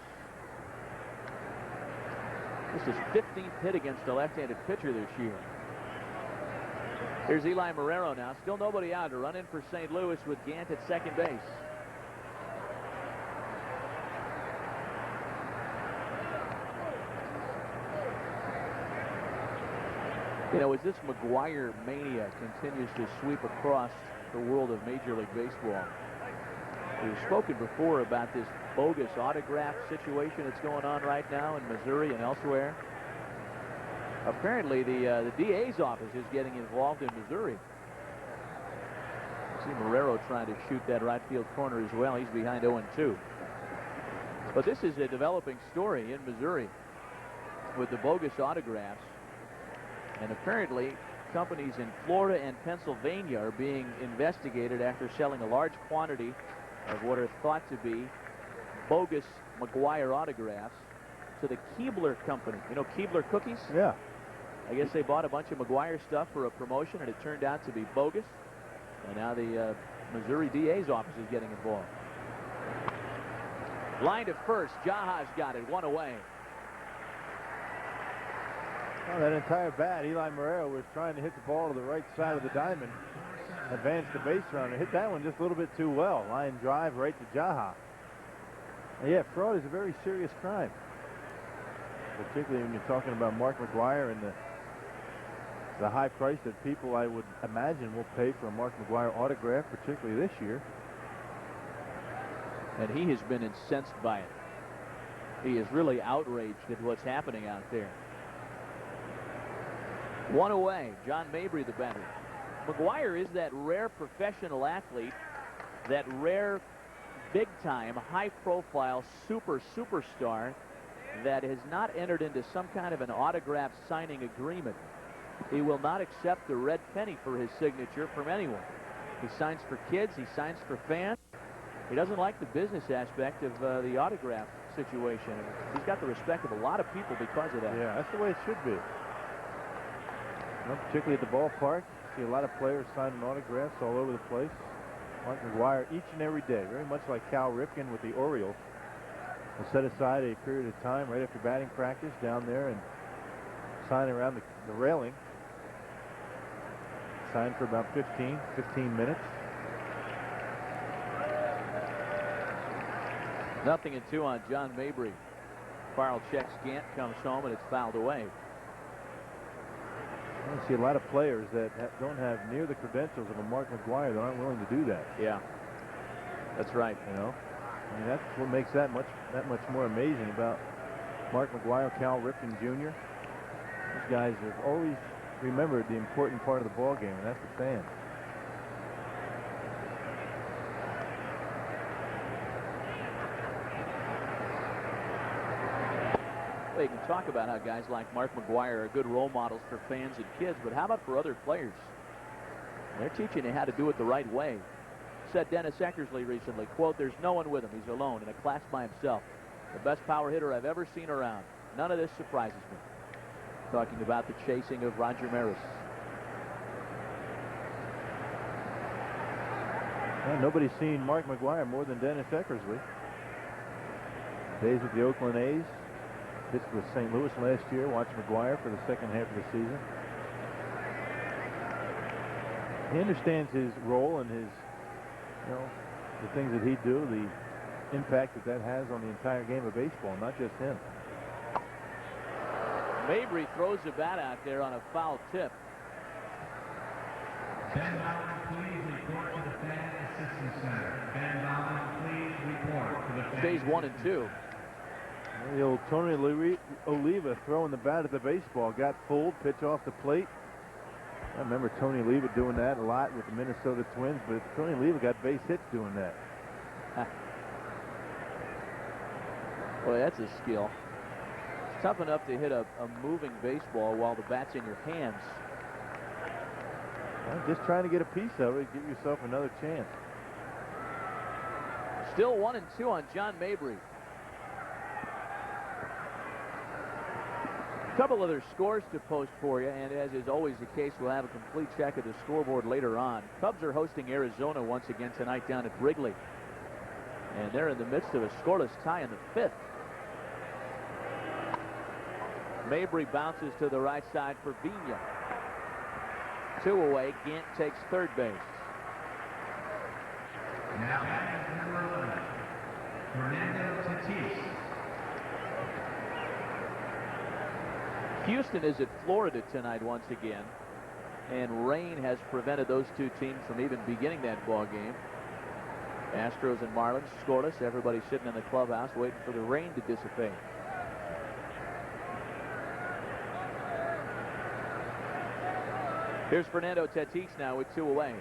This is 15th hit against a left-handed pitcher this year. Here's Eli Marrero now. Still nobody out to run in for St. Louis with Gant at second base. You know, as this McGuire mania continues to sweep across the world of Major League Baseball, we've spoken before about this bogus autograph situation that's going on right now in Missouri and elsewhere. Apparently, the DA's office is getting involved in Missouri. See Marrero trying to shoot that right field corner as well. He's behind 0-2. But this is a developing story in Missouri with the bogus autographs. And apparently, companies in Florida and Pennsylvania are being investigated after selling a large quantity of what are thought to be bogus McGuire autographs to the Keebler Company. You know Keebler cookies? Yeah. I guess they bought a bunch of McGuire stuff for a promotion, and it turned out to be bogus. And now the Missouri DA's office is getting involved. Line to first. Jaha's got it. 1 away. Well, that entire bat, Eli Marrero was trying to hit the ball to the right side of the diamond. Advanced the base runner. Hit that one just a little bit too well. Line drive right to Jaha. And yeah, fraud is a very serious crime. Particularly when you're talking about Mark McGuire and the high price that people, I would imagine, will pay for a Mark McGuire autograph, particularly this year. And he has been incensed by it. He is really outraged at what's happening out there. 1 away. John Mabry, the batter. McGuire is that rare professional athlete, that rare big-time, high-profile superstar that has not entered into some kind of an autograph signing agreement. He will not accept a red penny for his signature from anyone. He signs for kids. He signs for fans. He doesn't like the business aspect of the autograph situation. He's got the respect of a lot of people because of that. Yeah, that's the way it should be. Well, particularly at the ballpark, see a lot of players signing autographs all over the place. Mark McGuire each and every day, very much like Cal Ripken with the Orioles, will set aside a period of time right after batting practice down there and sign around the railing. Sign for about 15 minutes. 0-2 on John Mabry. Farrell checks Gant, comes home, and it's fouled away. I see a lot of players that don't have near the credentials of a Mark McGuire that aren't willing to do that. Yeah, that's right. You know, I mean, that's what makes that much more amazing about Mark McGuire, Cal Ripken Jr. These guys have always remembered the important part of the ball game, and that's the fans. Well, you can talk about how guys like Mark McGuire are good role models for fans and kids, but how about for other players? They're teaching you how to do it the right way. Said Dennis Eckersley recently, quote, "There's no one with him. He's alone in a class by himself. The best power hitter I've ever seen around. None of this surprises me." Talking about the chasing of Roger Maris. Well, nobody's seen Mark McGuire more than Dennis Eckersley. Days with the Oakland A's. Pitched with St. Louis last year. Watched McGuire for the second half of the season. He understands his role and his, the things that he do, the impact that has on the entire game of baseball, not just him. Mabry throws the bat out there on a foul tip. Ben Bauman, please report to the Fan Assistance Center. Ben Bauman, please report to the Fan. Stays 1-2. The old Tony Oliva throwing the bat at the baseball. Got fooled, pitch off the plate. I remember Tony Oliva doing that a lot with the Minnesota Twins, but Tony Oliva got base hits doing that. Boy, that's a skill. It's tough enough to hit a moving baseball while the bat's in your hands. Well, just trying to get a piece of it, give yourself another chance. Still 1-2 on John Mabry. A couple other scores to post for you, and as is always the case, we'll have a complete check of the scoreboard later on. Cubs are hosting Arizona once again tonight down at Wrigley, and they're in the midst of a scoreless tie in the 5th. Mabry bounces to the right side for Vigna. 2 away. Gant takes third base. Now batting number 11, Fernando Tatis. Houston is at Florida tonight once again, and rain has prevented those two teams from even beginning that ball game. Astros and Marlins scoreless. Everybody sitting in the clubhouse waiting for the rain to dissipate. Here's Fernando Tatis now with 2 away.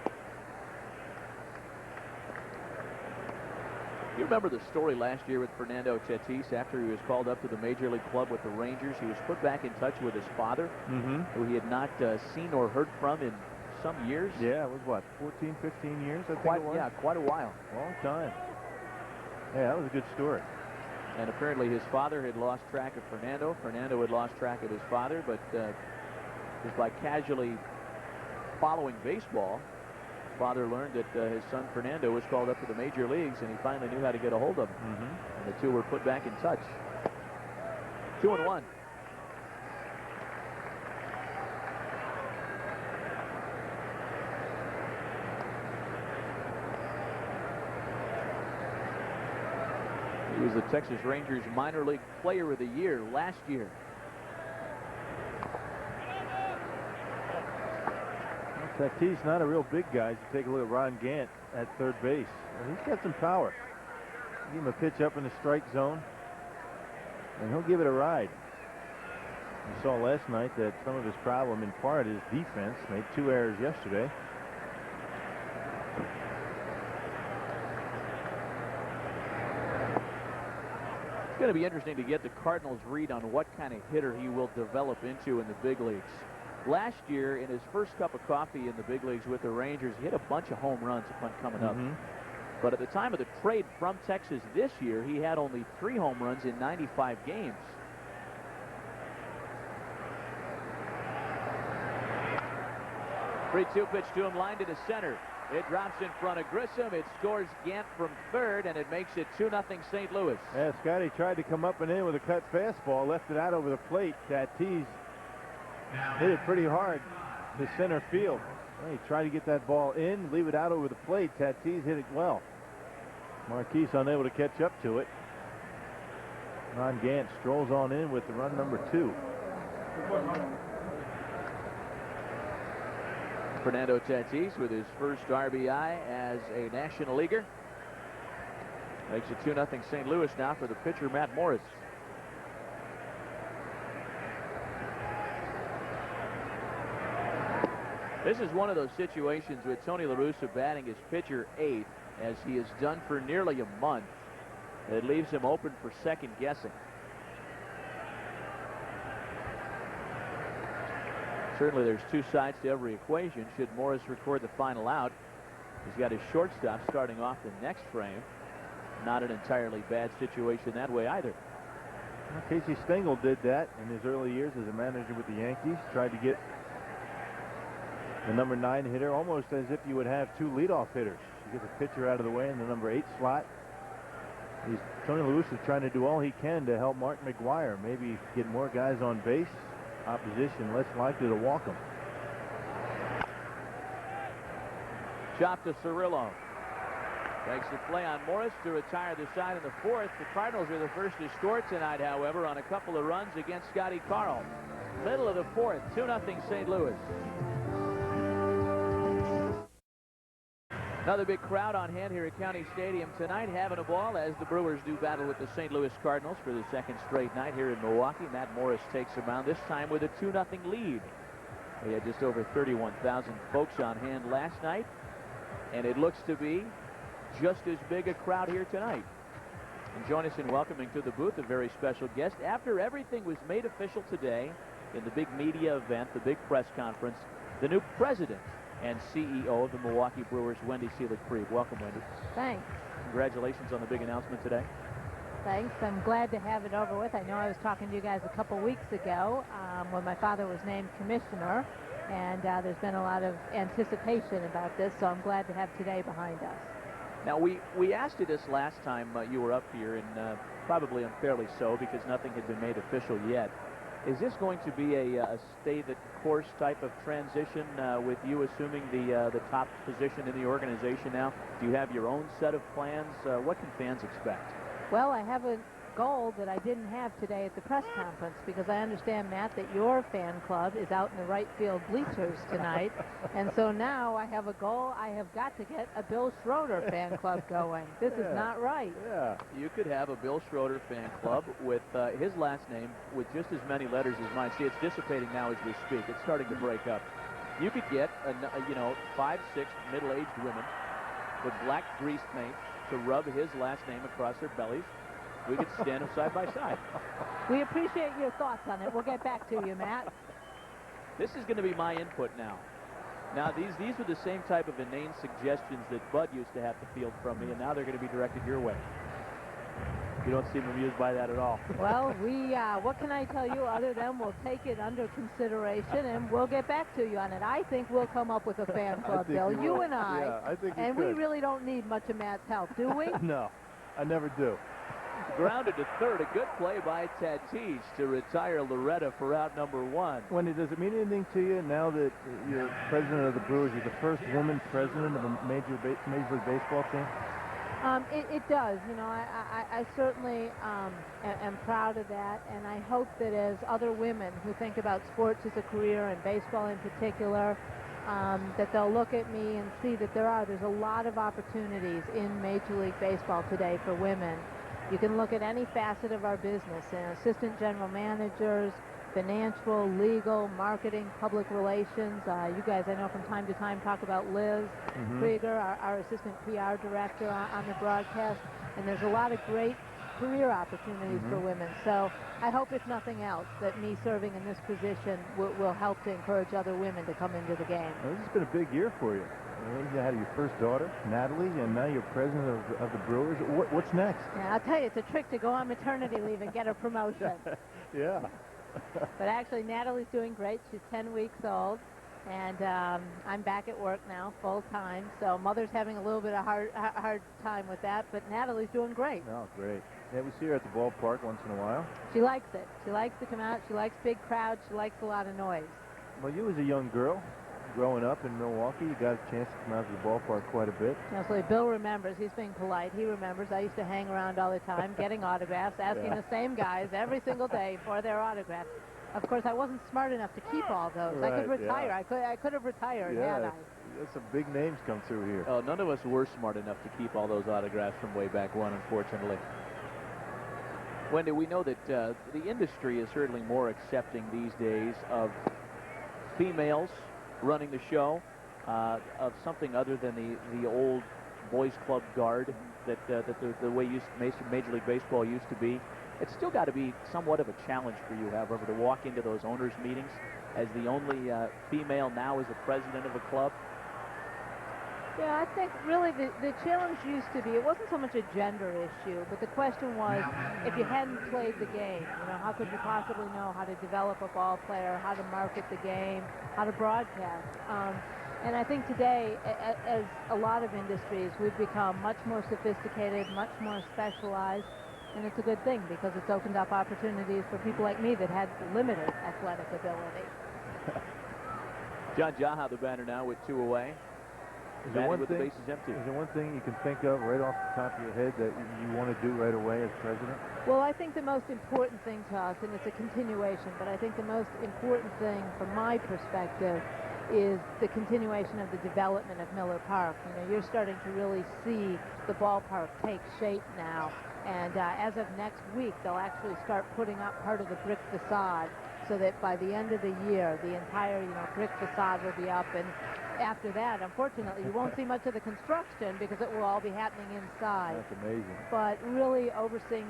You remember the story last year with Fernando Tatis after he was called up to the Major League club with the Rangers. He was put back in touch with his father, who he had not seen or heard from in some years. Yeah, it was what, 14, 15 years, I think it was? Yeah, quite a while. Long time. Yeah, that was a good story. And apparently his father had lost track of Fernando. Fernando had lost track of his father, but just by casually following baseball, father learned that his son Fernando was called up to the major leagues, and he finally knew how to get a hold of him. And the two were put back in touch. 2-1. He was the Texas Rangers minor league player of the year last year. Tatis not a real big guy. You take a look at Ron Gant at third base. Well, he's got some power. Give him a pitch up in the strike zone, and he'll give it a ride. You saw last night that some of his problem, in part, is defense. Made 2 errors yesterday. It's going to be interesting to get the Cardinals' read on what kind of hitter he will develop into in the big leagues. Last year, in his first cup of coffee in the big leagues with the Rangers, he hit a bunch of home runs upon coming up. But at the time of the trade from Texas this year, he had only 3 home runs in 95 games. Three-2 pitch to him, line to the center. It drops in front of Grissom. It scores Gant from third, and it makes it 2-0 St. Louis. Yeah, Scotty tried to come up and in with a cut fastball, left it out over the plate. Tatis hit it pretty hard to center field. Well, he tried to get that ball in, leave it out over the plate. Tatis hit it well. Marquise unable to catch up to it. Ron Gant strolls on in with the run number 2. Fernando Tatis with his first RBI as a National Leaguer. Makes it 2-0 St. Louis now for the pitcher, Matt Morris. This is one of those situations with Tony La Russa batting his pitcher 8th, as he has done for nearly a month. It leaves him open for second guessing. Certainly there's 2 sides to every equation. Should Morris record the final out, he's got his shortstop starting off the next frame. Not an entirely bad situation that way either. Well, Casey Stengel did that in his early years as a manager with the Yankees. Tried to get the number 9 hitter almost as if you would have 2 leadoff hitters. You get the pitcher out of the way in the number 8 slot. Tony La Russa trying to do all he can to help Mark McGwire. Maybe get more guys on base. Opposition less likely to walk him. Chop to Cirillo. Makes the play on Morris to retire the side in the 4th. The Cardinals are the first to score tonight, however, on a couple of runs against Scotty Carl. Middle of the 4th, 2-0 St. Louis. Another big crowd on hand here at County Stadium tonight, having a ball as the Brewers do battle with the St. Louis Cardinals for the second straight night here in Milwaukee. Matt Morris takes the mound, this time with a 2-0 lead. We had just over 31,000 folks on hand last night, and it looks to be just as big a crowd here tonight. And join us in welcoming to the booth a very special guest. After everything was made official today in the big media event, the big press conference, the new president and CEO of the Milwaukee Brewers, Wendy Seelig-Priebe. Welcome, Wendy. Thanks. Congratulations on the big announcement today. Thanks. I'm glad to have it over with. I know I was talking to you guys a couple weeks ago when my father was named commissioner, and there's been a lot of anticipation about this, so I'm glad to have today behind us. Now, we asked you this last time you were up here, and probably unfairly so because nothing had been made official yet. Is this going to be a stay-the-course type of transition with you assuming the top position in the organization now? Do you have your own set of plans? What can fans expect? Well, I have a goal that I didn't have today at the press conference, because I understand, Matt, that your fan club is out in the right field bleachers tonight. And so now I have a goal. I have got to get a Bill Schroeder fan club going. This is not right. Yeah. You could have a Bill Schroeder fan club with his last name with just as many letters as mine. See, it's dissipating now as we speak. It's starting to break up. You could get, 5, 6 middle-aged women with black grease paint to rub his last name across their bellies. We could stand them side by side. We appreciate your thoughts on it. We'll get back to you, Matt. This is going to be my input now. Now, these are the same type of inane suggestions that Bud used to have to field from me, and now they're going to be directed your way. You don't seem amused by that at all. Well, what can I tell you other than we'll take it under consideration and we'll get back to you on it. I think we'll come up with a fan club, Bill. You and I. Yeah, I think and we really don't need much of Matt's help, do we? No, I never do. Grounded to third. A good play by Tatis to retire Loretta for out number 1. Wendy, does it mean anything to you now that you're president of the Brewers? You're the first woman president of a Major League Baseball team? It does. I certainly am proud of that, and I hope that as other women who think about sports as a career, and baseball in particular, that they'll look at me and see that there's a lot of opportunities in Major League Baseball today for women. You can look at any facet of our business, assistant general managers, financial, legal, marketing, public relations. You guys, I know from time to time, talk about Liz Krieger, our assistant PR director on the broadcast, and there's a lot of great career opportunities for women. So I hope, if nothing else, that me serving in this position will help to encourage other women to come into the game. Well, this has been a big year for you. You had your first daughter, Natalie, and now you're president of the Brewers. What's next? Yeah, I'll tell you, it's a trick to go on maternity leave and get a promotion. Yeah. But actually, Natalie's doing great. She's 10 weeks old, and I'm back at work now, full time. So mother's having a little bit of hard time with that, but Natalie's doing great. Oh, great. Yeah, we see her at the ballpark once in a while. She likes it. She likes to come out. She likes big crowds. She likes a lot of noise. Well, you as a young girl, growing up in Milwaukee, you got a chance to come out to the ballpark quite a bit. So Bill remembers. He's being polite. He remembers. I used to hang around all the time, getting autographs, asking the same guys every single day for their autographs. Of course, I wasn't smart enough to keep all those. Right, I could retire. yeah. I could have retired, had I. There's some big names come through here. Oh, none of us were smart enough to keep all those autographs from way back when, unfortunately. Wendy, we know that the industry is certainly more accepting these days of females running the show, of something other than the old boys club guard that the way Major League Baseball used to be. It's still got to be somewhat of a challenge for you, however, to walk into those owners' meetings as the only female now as the president of a club. Yeah, I think really the challenge used to be, it wasn't so much a gender issue, but the question was, if you hadn't played the game, how could you possibly know how to develop a ball player, how to market the game, how to broadcast? And I think today, as a lot of industries, we've become much more sophisticated, much more specialized, and it's a good thing because it's opened up opportunities for people like me that had limited athletic ability. John Jaha, the batter now with 2 away. Is there one with the bases empty. Is there one thing you can think of right off the top of your head that you want to do right away as president? Well, I think the most important thing to us, and it's a continuation, but I think the most important thing from my perspective is the continuation of the development of Miller Park. You're starting to really see the ballpark take shape now, and as of next week, they'll actually start putting up part of the brick facade so that by the end of the year, the entire brick facade will be up, and after that, unfortunately, you won't see much of the construction because it will all be happening inside. That's amazing. But really overseeing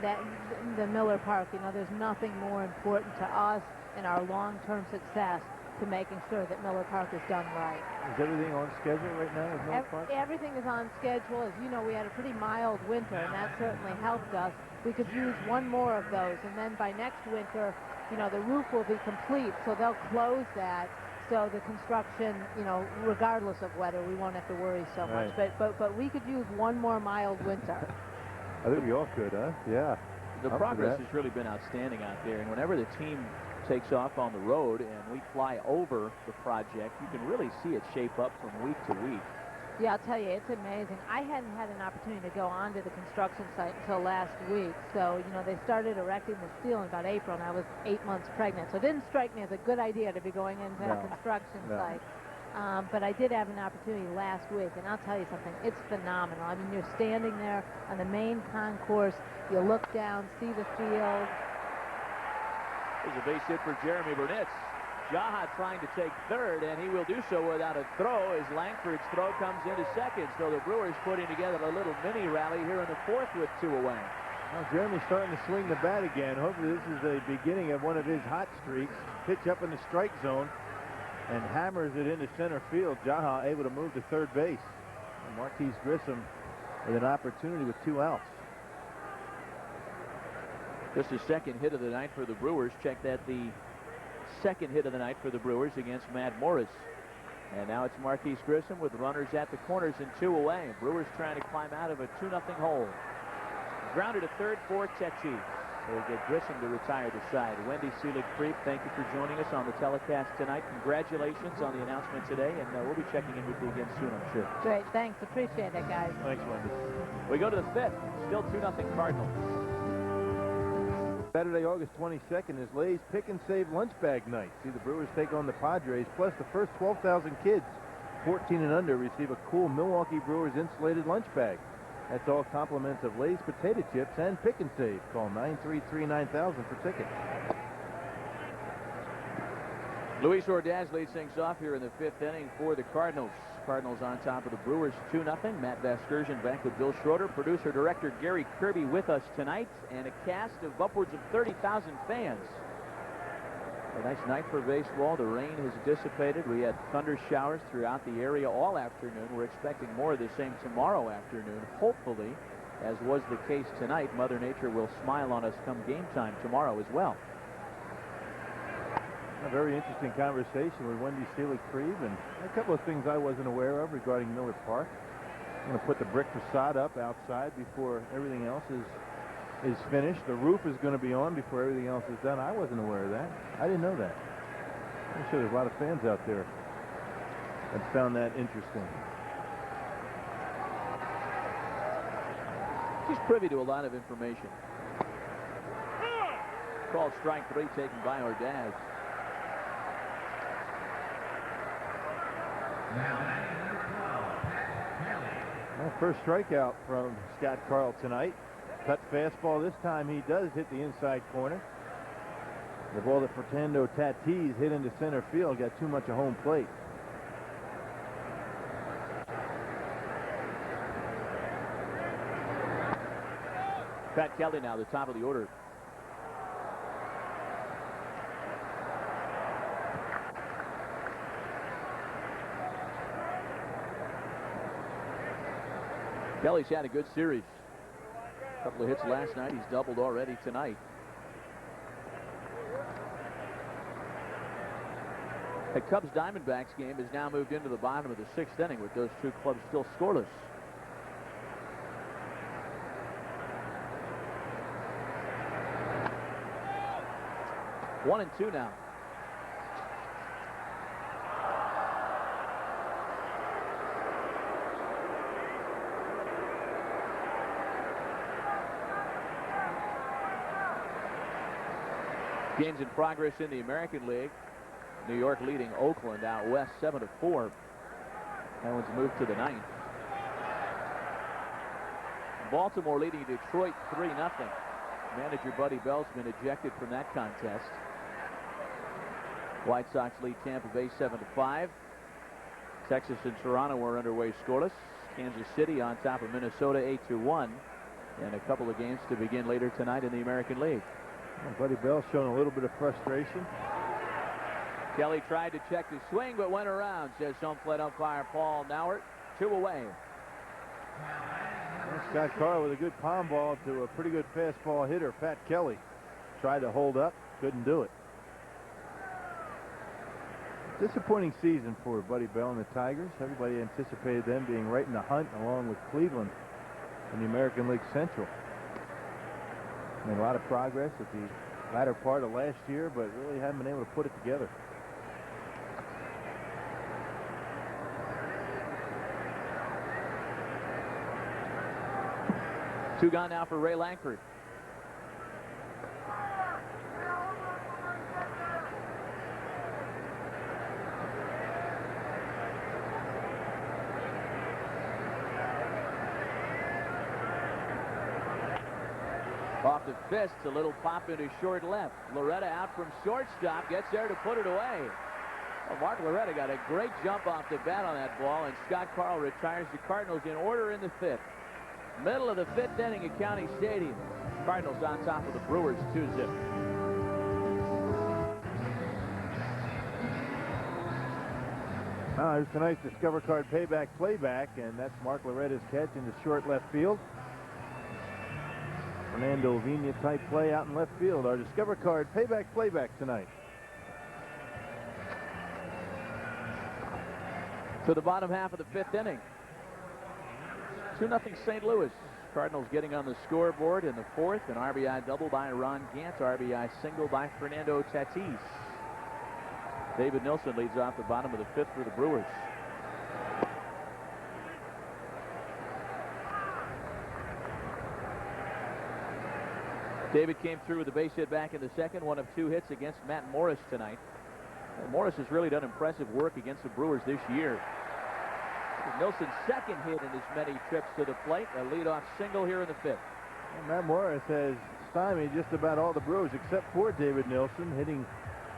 the Miller Park, there's nothing more important to us and our long-term success to making sure that Miller Park is done right. Is everything on schedule right now with Miller Park? Everything is on schedule. As you know, we had a pretty mild winter, and that certainly helped us. We could use one more of those, and then by next winter, the roof will be complete, so they'll close that. So the construction, regardless of weather, we won't have to worry so much. But we could use one more mild winter. I think we all could, huh? Yeah. The progress has really been outstanding out there, and whenever the team takes off on the road and we fly over the project, you can really see it shape up from week to week. Yeah, I'll tell you, it's amazing. I hadn't had an opportunity to go onto the construction site until last week. So, you know, they started erecting the steel in about April, and I was 8 months pregnant. So it didn't strike me as a good idea to be going into a construction site. But I did have an opportunity last week, and I'll tell you something, it's phenomenal. I mean, you're standing there on the main concourse, you look down, see the field. There's a base hit for Jeremy Burnett. Jaha trying to take third, and he will do so without a throw as Langford's throw comes into second. So the Brewers putting together a little mini rally here in the fourth with 2 away. Well, Jeremy's starting to swing the bat again. Hopefully this is the beginning of one of his hot streaks. Pitch up in the strike zone and hammers it into center field. Jaha able to move to third base. And Marquise Grissom with an opportunity with 2 outs. Just the second hit of the night for the Brewers. Check that, the second hit of the night for the Brewers against Matt Morris. And now it's Marquise Grissom with runners at the corners and 2 away. Brewers trying to climb out of a 2-0 hole. Grounded to third for Tatis. So we get Grissom to retire the side. Wendy Seelig-Creep, thank you for joining us on the telecast tonight. Congratulations on the announcement today, and we'll be checking in with you again soon, I'm sure. Great, thanks. Appreciate it, guys. Thanks, Wendy. We go to the 5th. Still 2-0 Cardinals. Saturday, August 22nd is Lay's Pick and Save Lunch Bag Night. See the Brewers take on the Padres, plus the first 12,000 kids 14 and under receive a cool Milwaukee Brewers insulated lunch bag. That's all compliments of Lay's potato chips and Pick and Save. Call 933-9000 for tickets. Luis Ordaz leads things off here in the 5th inning for the Cardinals. Cardinals on top of the Brewers 2-0. Matt Vasgersian back with Bill Schroeder. Producer-director Gary Kirby with us tonight. And a cast of upwards of 30,000 fans. A nice night for baseball. The rain has dissipated. We had thunder showers throughout the area all afternoon. We're expecting more of the same tomorrow afternoon. Hopefully, as was the case tonight, Mother Nature will smile on us come game time tomorrow as well. A very interesting conversation with Wendy Seelig-Creep, and a couple of things I wasn't aware of regarding Miller Park. I'm going to put the brick facade up outside before everything else is finished. The roof is going to be on before everything else is done. I wasn't aware of that. I didn't know that. I'm sure there's a lot of fans out there that found that interesting. He's privy to a lot of information. Called strike 3 taken by Ordaz. Well, first strikeout from Scott Carl tonight. Cut fastball. This time he does hit the inside corner. The ball that Fernando Tatis hit into center field got too much of home plate. Pat Kelly now, the top of the order. Kelly's had a good series. A couple of hits last night. He's doubled already tonight. The Cubs-Diamondbacks game has now moved into the bottom of the 6th inning with those 2 clubs still scoreless. One and 2 now. Games in progress in the American League. New York leading Oakland out west 7-4. That one's moved to the 9th. Baltimore leading Detroit 3-0. Manager Buddy Bell's been ejected from that contest. White Sox lead Tampa Bay 7-5. Texas and Toronto are underway scoreless. Kansas City on top of Minnesota 8-1. And a couple of games to begin later tonight in the American League. Well, Buddy Bell's showing a little bit of frustration. Kelly tried to check the swing, but went around, says home plate umpire Paul Nauert. 2 away. Well, Scott Carl with a good palm ball to a pretty good fastball hitter, Pat Kelly. Tried to hold up, couldn't do it. Disappointing season for Buddy Bell and the Tigers. Everybody anticipated them being right in the hunt along with Cleveland in the American League Central. Made a lot of progress at the latter part of last year, but really haven't been able to put it together. Two gone now for Ray Langford. Off the fist, a little pop into short left. Loretta out from shortstop, gets there to put it away. Well, Mark Loretta got a great jump off the bat on that ball, and Scott Carl retires the Cardinals in order in the fifth. Middle of the fifth inning at County Stadium. Cardinals on top of the Brewers 2-0. There's tonight's Discover Card Payback playback, and that's Mark Loretta's catch into short left field. Fernando Vina type play out in left field. Our Discover Card playback tonight. To the bottom half of the fifth inning. 2-0 St. Louis. Cardinals getting on the scoreboard in the fourth. An RBI double by Ron Gant. RBI single by Fernando Tatis. David Nilsson leads off the bottom of the fifth for the Brewers. David came through with a base hit back in the second, one of two hits against Matt Morris tonight. And Morris has really done impressive work against the Brewers this year. Nilsson's second hit in as many trips to the plate, a leadoff single here in the fifth. Well, Matt Morris has stymied just about all the Brewers except for David Nilsson, hitting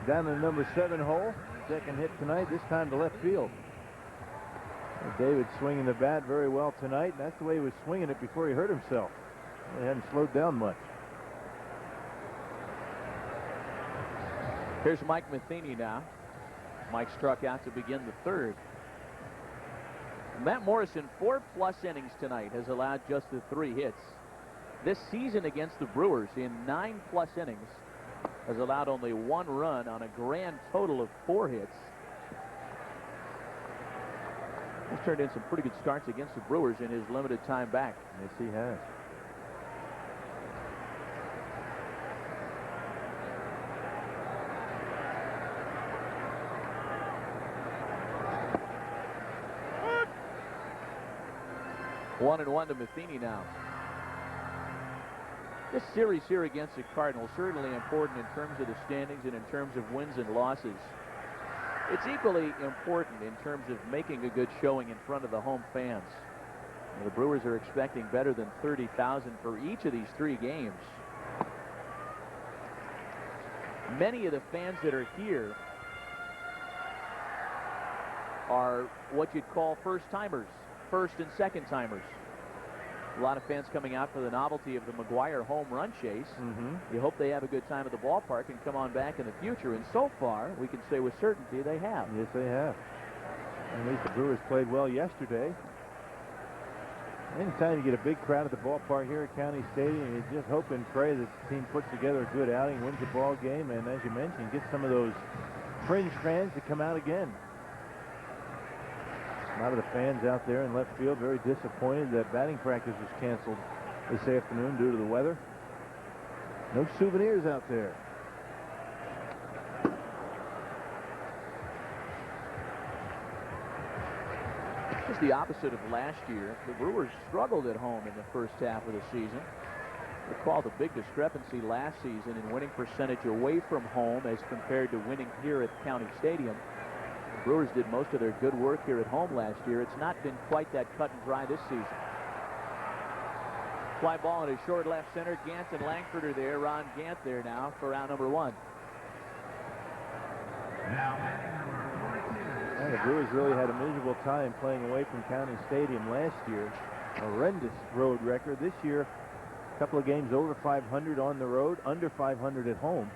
down the number 7 hole. Second hit tonight, this time to left field. And David swinging the bat very well tonight, and that's the way he was swinging it before he hurt himself. He hadn't slowed down much. Here's Mike Matheny now. Mike struck out to begin the third. Matt Morris in 4+ innings tonight has allowed just the 3 hits. This season against the Brewers in 9+ innings has allowed only 1 run on a grand total of 4 hits. He's turned in some pretty good starts against the Brewers in his limited time back. Yes, he has. One and one to Matheny now. This series here against the Cardinals certainly important in terms of the standings and in terms of wins and losses. It's equally important in terms of making a good showing in front of the home fans. The Brewers are expecting better than 30,000 for each of these 3 games. Many of the fans that are here are what you'd call first-timers, first and second-timers. A lot of fans coming out for the novelty of the McGuire home run chase. You hope they have a good time at the ballpark and come on back in the future. And so far, we can say with certainty they have. Yes, they have. At least the Brewers played well yesterday. Anytime you get a big crowd at the ballpark here at County Stadium, you just hope and pray that the team puts together a good outing, wins the ball game, and as you mentioned, get some of those fringe fans to come out again. A lot of the fans out there in left field very disappointed that batting practice was canceled this afternoon due to the weather. No souvenirs out there. Just the opposite of last year. The Brewers struggled at home in the first half of the season. Recall the big discrepancy last season in winning percentage away from home as compared to winning here at County Stadium. The Brewers did most of their good work here at home last year. It's not been quite that cut and dry this season. Fly ball into short left center. Gant and Langford are there. Ron Gant there now for round number 1. Well, the Brewers really had a miserable time playing away from County Stadium last year. Horrendous road record. This year, a couple of games over 500 on the road, under 500 at home.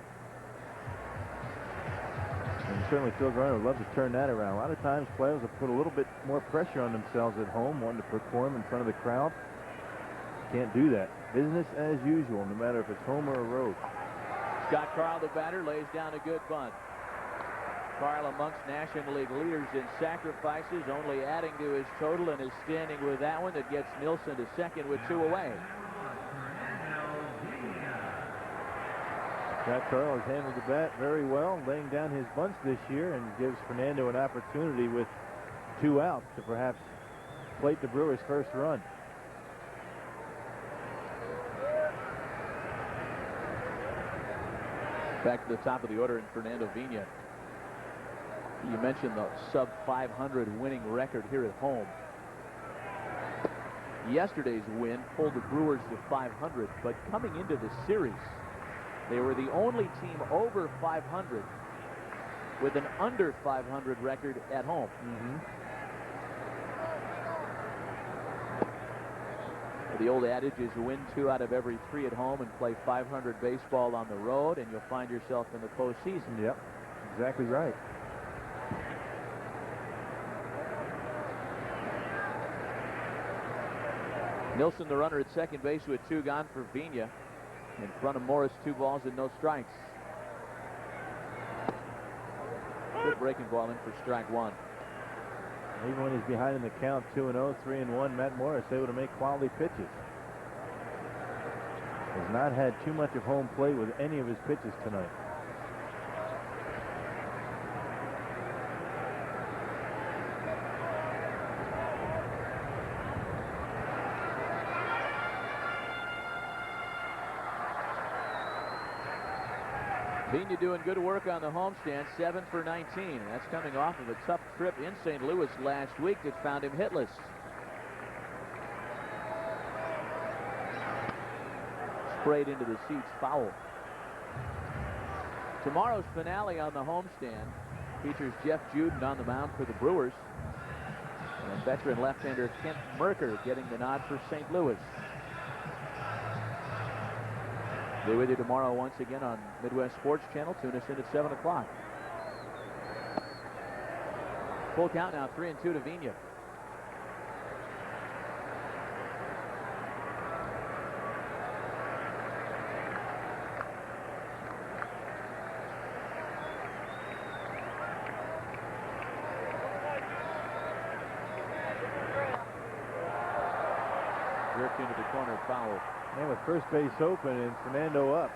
And certainly Phil Garner would love to turn that around. A lot of times players have put a little bit more pressure on themselves at home, wanting to perform in front of the crowd. Can't do that. Business as usual, no matter if it's home or a road. Scott Carl, the batter, lays down a good bunt. Carl amongst National League leaders in sacrifices, only adding to his total, and is standing with that one that gets Nilsson to second with 2 away. Scott Carl has handled the bat very well, laying down his bunch this year, and gives Fernando an opportunity with 2 outs to perhaps plate the Brewers' first run. Back to the top of the order in Fernando Vina. You mentioned the sub-500 winning record here at home. Yesterday's win pulled the Brewers to 500, but coming into the series, they were the only team over 500 with an under 500 record at home. The old adage is win 2 out of every 3 at home and play 500 baseball on the road, and you'll find yourself in the postseason. Yep, exactly right. Nilsson, the runner at second base, with 2 gone for Vina. In front of Morris, 2 balls and no strikes. Good breaking ball in for strike 1. Even when he's behind in the count, 2-0, 3-1, Matt Morris able to make quality pitches. Has not had too much of home plate with any of his pitches tonight. Vina doing good work on the homestand, 7 for 19. And that's coming off of a tough trip in St. Louis last week that found him hitless. Sprayed into the seats, foul. Tomorrow's finale on the homestand features Jeff Juden on the mound for the Brewers, and veteran left-hander Kent Merker getting the nod for St. Louis. Be with you tomorrow once again on Midwest Sports Channel. Tune us in at 7 o'clock. Full count now, 3-2 to Vina. Jerked into the corner, foul. And with first base open and Fernando up,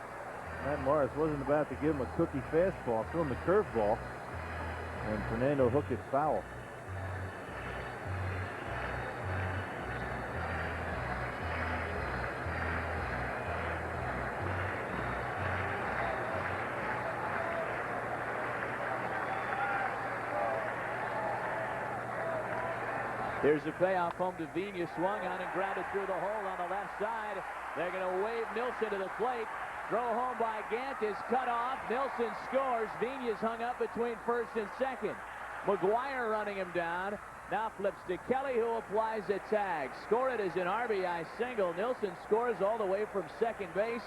Matt Morris wasn't about to give him a cookie fastball, threw him the curveball, and Fernando hooked it foul. Here's the payoff home to Vina, swung on and grounded through the hole on the left side. They're going to wave Nilsson to the plate. Throw home by Gant is cut off. Nilsson scores. Vina's hung up between first and second. McGuire running him down. Now flips to Kelly, who applies a tag. Scored as an RBI single. Nilsson scores all the way from second base,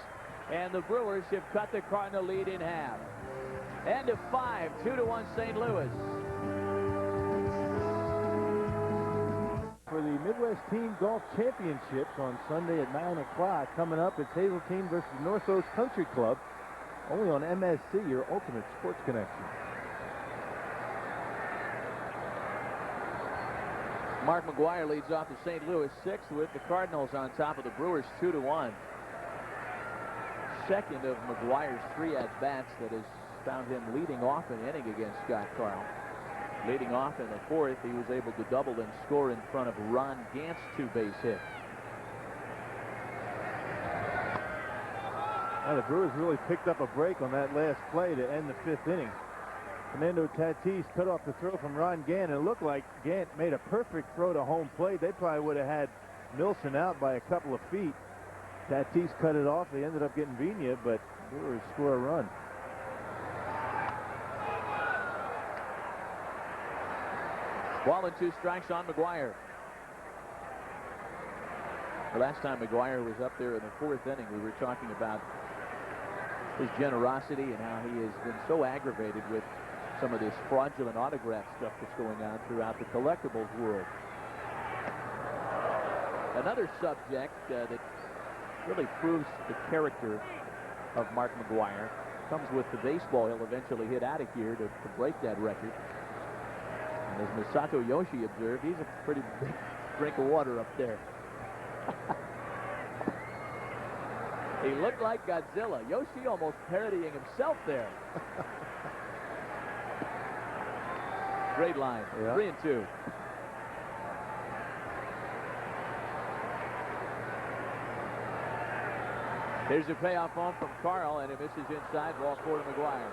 and the Brewers have cut the Cardinal lead in half. End of 5, 2-1 St. Louis. For the Midwest Team Golf Championships on Sunday at 9 o'clock. Coming up, it's Hazeltine versus North Oaks Country Club. Only on MSC, your ultimate sports connection. Mark McGuire leads off the St. Louis 6th with the Cardinals on top of the Brewers 2-1. Second of McGuire's 3 at-bats that has found him leading off an inning against Scott Carl. Leading off in the 4th, he was able to double and score in front of Ron Gant's 2-base hit. Now the Brewers really picked up a break on that last play to end the 5th inning. Fernando Tatis cut off the throw from Ron Gant, and it looked like Gant made a perfect throw to home plate. They probably would have had Nilsson out by a couple of feet. Tatis cut it off. They ended up getting Vina, but Brewers score a run. Ball and 2 strikes on McGuire. The last time McGuire was up there in the 4th inning, we were talking about his generosity and how he has been so aggravated with some of this fraudulent autograph stuff that's going on throughout the collectibles world. Another subject that really proves the character of Mark McGuire comes with the baseball he'll eventually hit out of here to break that record. As Masato Yoshi observed, he's a pretty big drink of water up there. He looked like Godzilla. Yoshi almost parodying himself there. Great line. Yeah. 3-2. Here's a payoff home from Carl, and it misses inside. Ball for McGuire.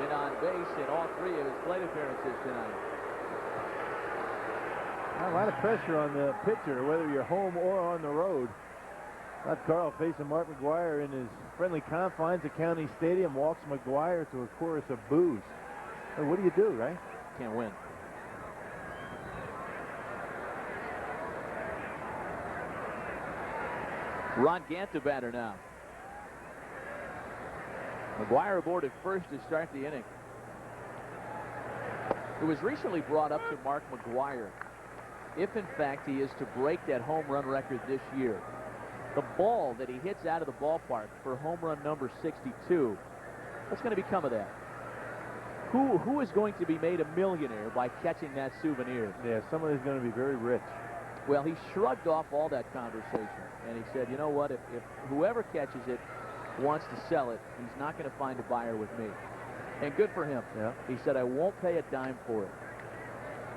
In on base in all 3 of his plate appearances tonight. A lot of pressure on the pitcher, whether you're home or on the road. Not Carl facing Mark McGuire in his friendly confines of County Stadium. Walks McGuire to a chorus of boos. So what do you do, right? Can't win. Ron Gant to batter now. McGuire aboard at first to start the inning. It was recently brought up to Mark McGuire, if in fact he is to break that home run record this year, the ball that he hits out of the ballpark for home run number 62, what's going to become of that? Who is going to be made a millionaire by catching that souvenir? Yeah, somebody's going to be very rich. Well, he shrugged off all that conversation, and he said, you know what, if whoever catches it wants to sell it, he's not going to find a buyer with me. And good for him. Yeah. He said, I won't pay a dime for it.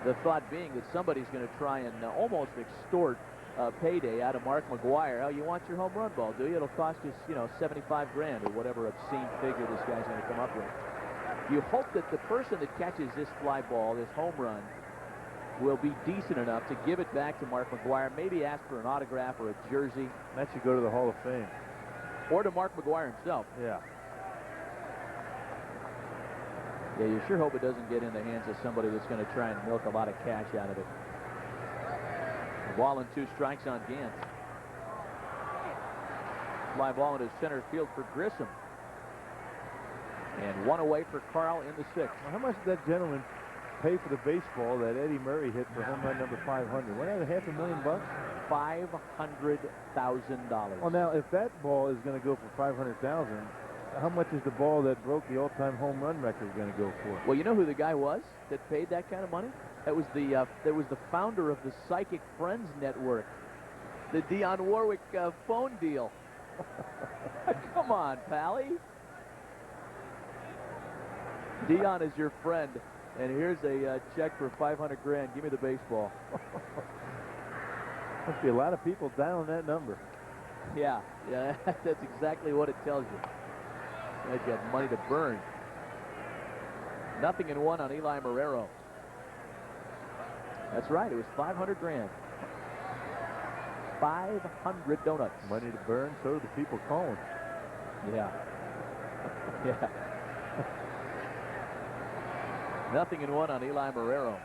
The thought being that somebody's going to try and almost extort payday out of Mark McGuire. Oh, you want your home run ball, do you? It'll cost you, you know, 75 grand or whatever obscene figure this guy's going to come up with. You hope that the person that catches this fly ball, this home run, will be decent enough to give it back to Mark McGuire, maybe ask for an autograph or a jersey. That should go to the Hall of Fame. Or to Mark McGuire himself. Yeah. Yeah, you sure hope it doesn't get in the hands of somebody that's going to try and milk a lot of cash out of it. A ball and 2 strikes on Gant. Fly ball into center field for Grissom. And 1 away for Carl in the 6th. Well, how much did that gentleman pay for the baseball that Eddie Murray hit for home run number 500? Wasn't that $500,000? $500,000. Well, now, if that ball is going to go for $500,000, how much is the ball that broke the all-time home run record going to go for? Well, you know who the guy was that paid that kind of money? That was the founder of the Psychic Friends Network, the Dionne Warwick phone deal. Come on, Pally. Dionne is your friend, and here's a check for 500 grand. Give me the baseball. Must be a lot of people dialing that number. Yeah, that's exactly what it tells you. You got money to burn. 0-1 on Eli Marrero. That's right, it was 500 grand. 500 donuts. Money to burn, so do the people calling. Yeah. Yeah. 0-1 on Eli Marrero.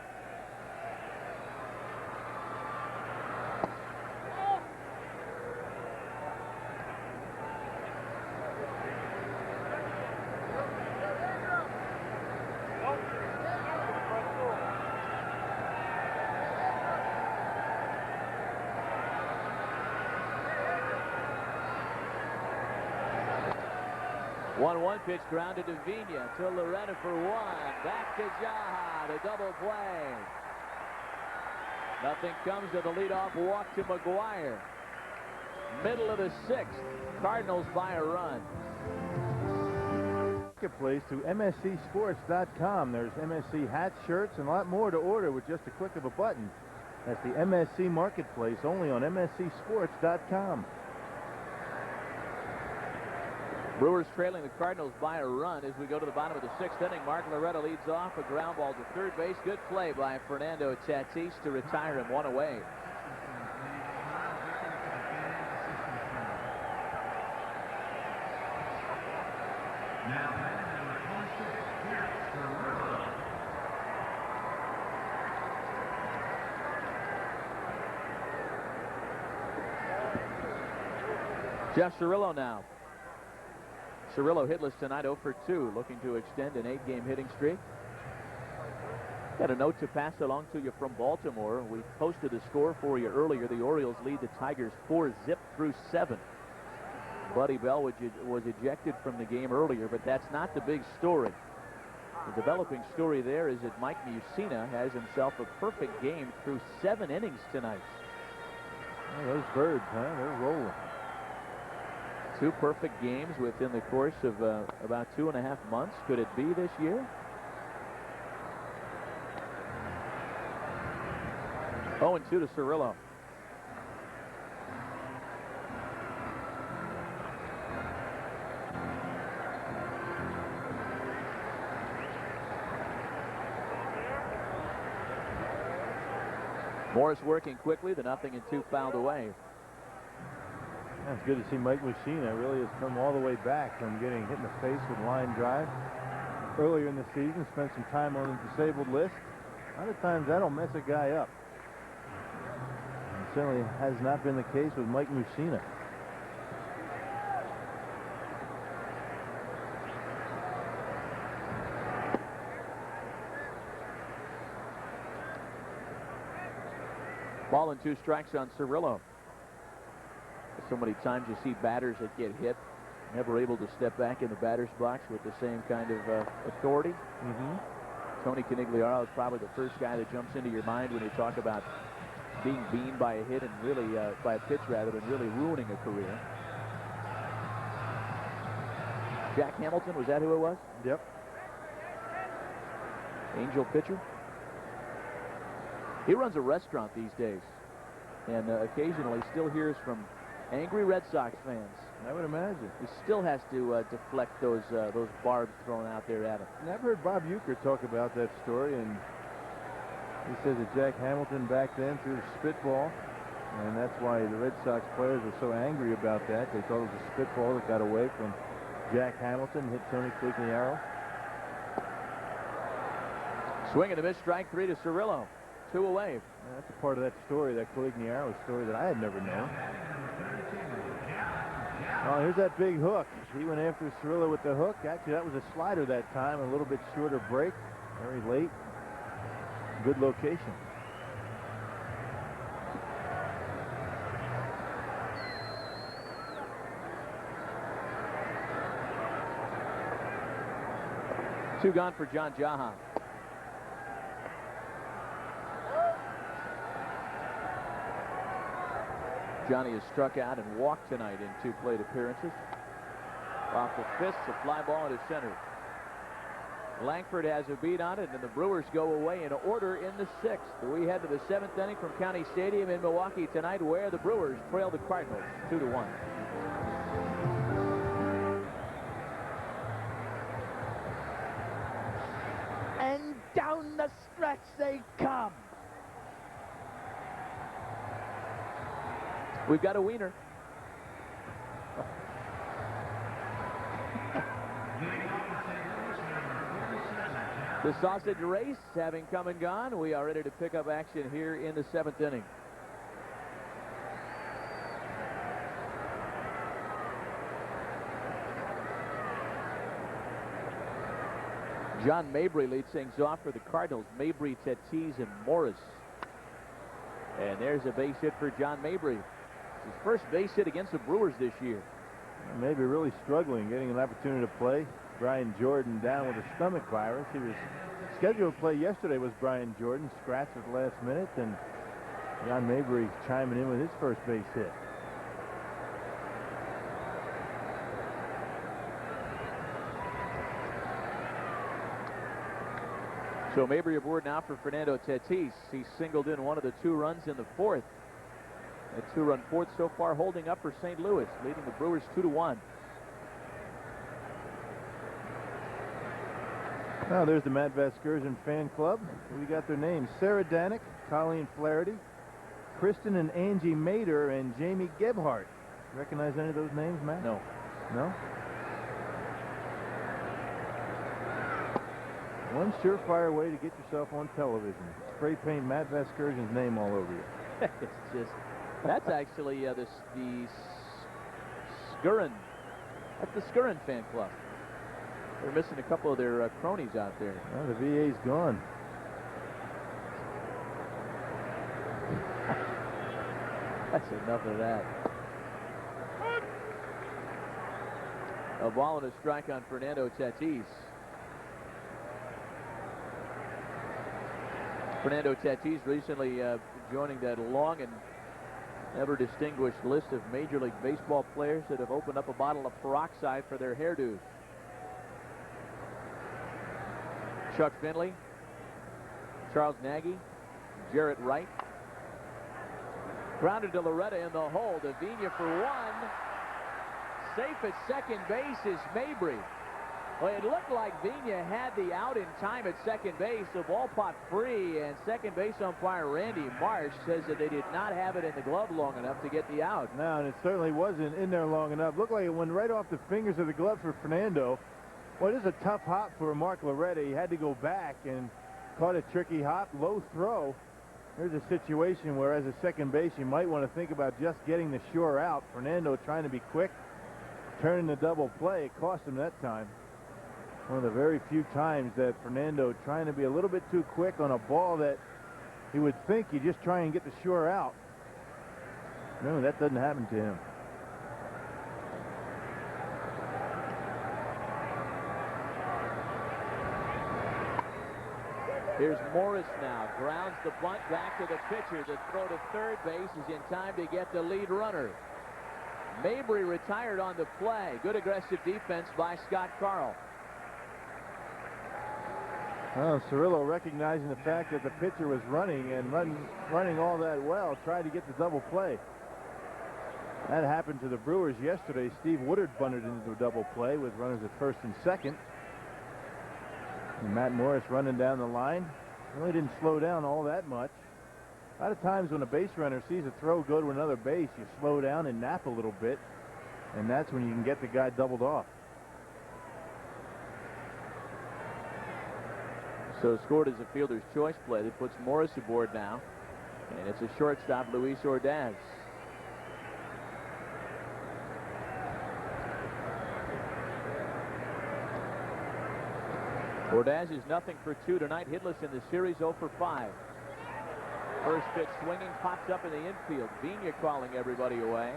One pitch grounded to Vigna, to Loretta for 1. Back to Jaha, the double play. Nothing comes of the leadoff walk to McGuire. Middle of the 6th. Cardinals by a run. Marketplace to MSCSports.com. There's MSC hats, shirts, and a lot more to order with just a click of a button. That's the MSC Marketplace, only on MSCSports.com. Brewers trailing the Cardinals by a run as we go to the bottom of the 6th inning. Mark Loretta leads off a ground ball to third base. Good play by Fernando Tatis to retire him 1 away. Jeff Cirillo now. Cirillo hitless tonight, 0 for 2, looking to extend an 8-game hitting streak. Got a note to pass along to you from Baltimore. We posted the score for you earlier. The Orioles lead the Tigers 4-0 through 7. Buddy Bell was ejected from the game earlier, but that's not the big story. The developing story there is that Mike Mussina has himself a perfect game through 7 innings tonight. Oh, those birds, huh? They're rolling. 2 perfect games within the course of about 2.5 months. Could it be this year? 0-2 to Cirillo. Morris working quickly, the 0-2 fouled away. It's good to see Mike Mussina really has come all the way back from getting hit in the face with line drive earlier in the season. Spent some time on the disabled list. A lot of times that'll mess a guy up. And certainly has not been the case with Mike Mussina. Ball and 2 strikes on Cirillo. So many times you see batters that get hit, never able to step back in the batter's box with the same kind of authority. Tony Canigliaro is probably the first guy that jumps into your mind when you talk about being beamed by a hit and really, by a pitch rather, than really ruining a career. Jack Hamilton, was that who it was? Yep. Angel pitcher. He runs a restaurant these days, and occasionally still hears from angry Red Sox fans. I would imagine. He still has to deflect those barbs thrown out there at him. And I've heard Bob Uecker talk about that story, and he says that Jack Hamilton back then threw a spitball, and that's why the Red Sox players were so angry about that. They thought it was a spitball that got away from Jack Hamilton, hit Tony Canigliaro. Swing and a miss, strike 3 to Cirillo. 2 away. And that's a part of that story, that Canigliaro story, that I had never known. Oh, here's that big hook. He went after Cirillo with the hook. Actually, that was a slider that time, a little bit shorter break. Very late. Good location. Two gone for John Jaha. Johnny has struck out and walked tonight in 2 plate appearances. Off the fists, a fly ball into center. Langford has a beat on it, and the Brewers go away in order in the 6th. We head to the 7th inning from County Stadium in Milwaukee tonight, where the Brewers trail the Cardinals 2-1. And down the stretch they come. We've got a wiener. The sausage race having come and gone, we are ready to pick up action here in the 7th inning. John Mabry leads things off for the Cardinals. Mabry, Tatis, and Morris. And there's a base hit for John Mabry. His first base hit against the Brewers this year. Maybe really struggling getting an opportunity to play. Brian Jordan down with a stomach virus. He was scheduled to play yesterday was Brian Jordan, scratched at the last minute, and John Mabry chiming in with his first base hit. So Mabry aboard now for Fernando Tatis. He singled in one of the 2 runs in the 4th. A 2-run 4th so far, holding up for St. Louis, leading the Brewers 2-1. Now there's the Matt Vasgersian fan club. We got their names: Sarah Danek, Colleen Flaherty, Kristen and Angie Mader, and Jamie Gebhardt. Recognize any of those names, Matt? No. No? One surefire way to get yourself on television. Spray paint Matt Vasgersian's name all over you. It's just, that's actually the Skurin. That's the Skurin fan club. They're missing a couple of their cronies out there. Well, the VA's gone. That's enough of that. A ball and a strike on Fernando Tatis. Fernando Tatis recently joining that long and Ever distinguished list of Major League Baseball players that have opened up a bottle of peroxide for their hairdos. Chuck Finley, Charles Nagy, Jarrett Wright. Grounded to Loretta in the hole. Davina for one. Safe at second base is Mabry. Well, it looked like Vigna had the out in time at second base. The ball popped free, and second base umpire Randy Marsh says that they did not have it in the glove long enough to get the out. No, and it certainly wasn't in there long enough. Looked like it went right off the fingers of the glove for Fernando. Well, it is a tough hop for Mark Loretta. He had to go back and caught a tricky hop, low throw. There's a situation where, as a second base, you might want to think about just getting the sure out. Fernando trying to be quick, turning the double play. It cost him that time. One of the very few times that Fernando trying to be a little bit too quick on a ball that he would think you just try and get the sure out. No, that doesn't happen to him. Here's Morris now. Grounds the bunt back to the pitcher. The throw to third base is in time to get the lead runner. Mabry retired on the play. Good aggressive defense by Scott Carl. Well, Cirillo, recognizing the fact that the pitcher was running and running all that well, tried to get the double play. That happened to the Brewers yesterday. Steve Woodard bunted into a double play with runners at first and second. And Matt Morris running down the line. Really didn't slow down all that much. A lot of times when a base runner sees a throw go to another base, you slow down and nap a little bit, and that's when you can get the guy doubled off. So scored as a fielder's choice play that puts Morris aboard now. And it's a shortstop, Luis Ordaz. Ordaz is 0 for 2 tonight, hitless in the series, 0 for 5. First pitch swinging, pops up in the infield. Vigna calling everybody away.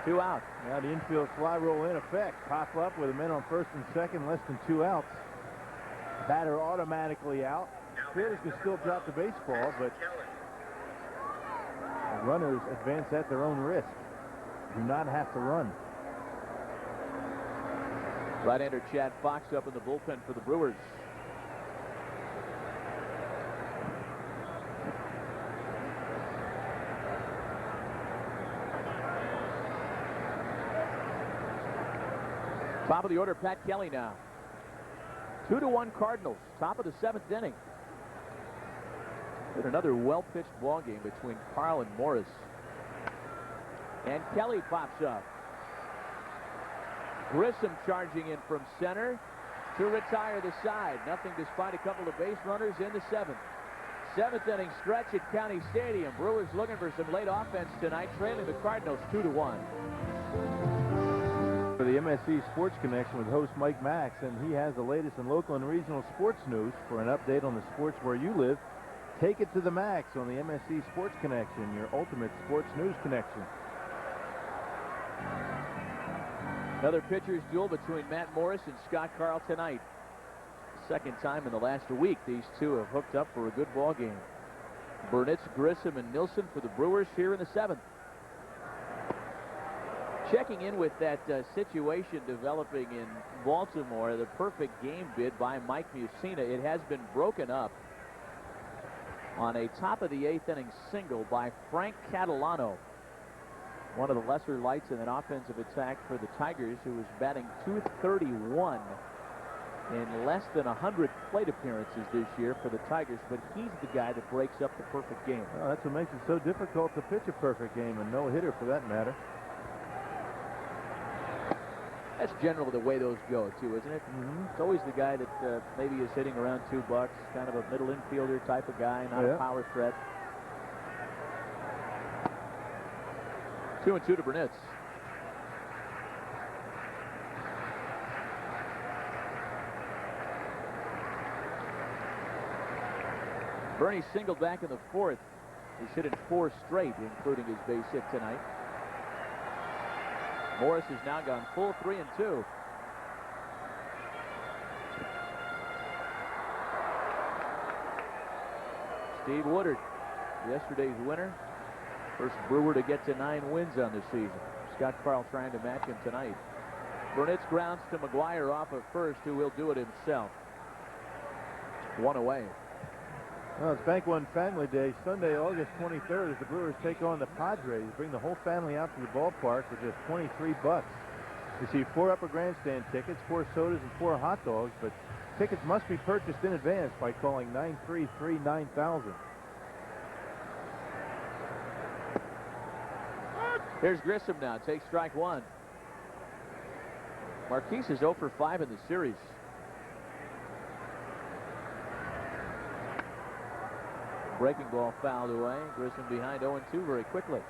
2 out. Now the infield fly roll in effect. Pop up with a man on first and second, less than 2 outs. Batter automatically out. Fielders can still drop the baseball, but the runners advance at their own risk. Do not have to run. Right-hander Chad Fox up in the bullpen for the Brewers. Top of the order, Pat Kelly now. 2-1 Cardinals, top of the 7th inning. Been another well-pitched ball game between Carl and Morris. And Kelly pops up. Grissom charging in from center to retire the side. Nothing despite a couple of base runners in the 7th. 7th inning stretch at County Stadium. Brewers looking for some late offense tonight, trailing the Cardinals 2-1. For the MSC Sports Connection with host Mike Max, and he has the latest in local and regional sports news. For an update on the sports where you live, take it to the max on the MSC Sports Connection, your ultimate sports news connection. Another pitcher's duel between Matt Morris and Scott Carl tonight. Second time in the last week these two have hooked up for a good ball game. Burnitz, Grissom, and Nilsson for the Brewers here in the 7th. Checking in with that situation developing in Baltimore, the perfect game bid by Mike Mussina. It has been broken up on a top of the 8th inning single by Frank Catalano, one of the lesser lights in an offensive attack for the Tigers, who was batting .231 in less than 100 plate appearances this year for the Tigers, but he's the guy that breaks up the perfect game. Well, that's what makes it so difficult to pitch a perfect game, and no hitter for that matter. That's generally the way those go, too, isn't it? Mm-hmm. It's always the guy that maybe is hitting around $2, kind of a middle infielder type of guy, not a power threat. 2-2 to Burnitz. Bernie singled back in the 4th. He's hit in 4 straight, including his base hit tonight. Morris has now gone full 3-2. Steve Woodard, yesterday's winner, First Brewer to get to 9 wins on the season. Scott Carl trying to match him tonight. Burnitz grounds to McGuire off of first, who will do it himself. 1 away. Well, it's Bank One Family Day, Sunday, August 23rd, as the Brewers take on the Padres. Bring the whole family out to the ballpark for just $23. Receive 4 upper grandstand tickets, 4 sodas, and 4 hot dogs, but tickets must be purchased in advance by calling 933-9000. Here's Grissom now, takes strike 1. Marquise is 0 for 5 in the series. Breaking ball fouled away. Grissom behind 0-2 very quickly.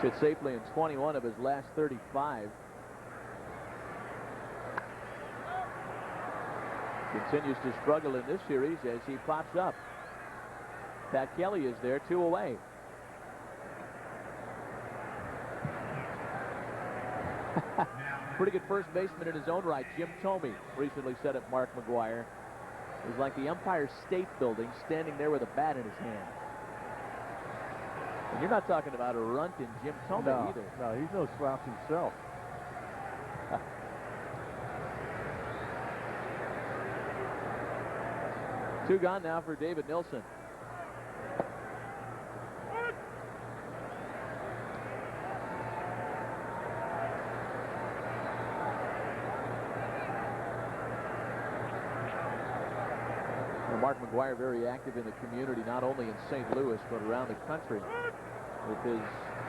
Hit safely in 21 of his last 35. Continues to struggle in this series as he pops up. Pat Kelly is there, 2 away. Pretty good first baseman in his own right. Jim Thome recently said of Mark McGuire, it was like the Empire State Building standing there with a bat in his hand. And you're not talking about a runt in Jim Thome either. No, he's no slouch himself. Two gone now for David Nilsson. Mark McGuire very active in the community, not only in St. Louis, but around the country with his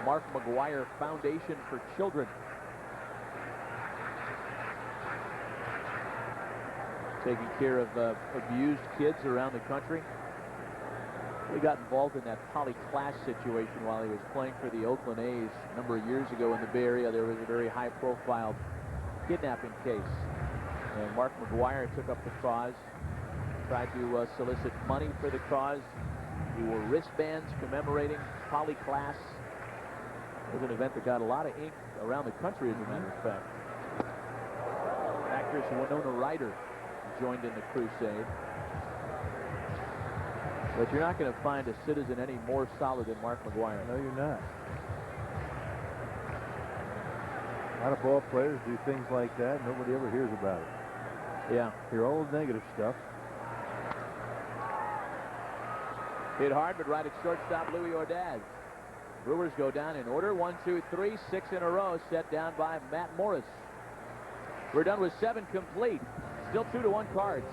Mark McGuire Foundation for Children. Taking care of abused kids around the country. He got involved in that poly-class situation while he was playing for the Oakland A's a number of years ago in the Bay Area. There was a very high-profile kidnapping case. And Mark McGuire took up the cause. Tried to solicit money for the cause. He wore wristbands commemorating poly-class. It was an event that got a lot of ink around the country, as a matter of fact. Actress Winona Ryder joined in the crusade. But you're not going to find a citizen any more solid than Mark McGuire. No, you're not. A lot of ball players do things like that. Nobody ever hears about it. Yeah. Hear all the negative stuff. Hit hard, but right at shortstop, Louis Ordaz. Brewers go down in order. 1, 2, 3, 6 in a row, set down by Matt Morris. We're done with 7 complete. Still 2-1 Cards.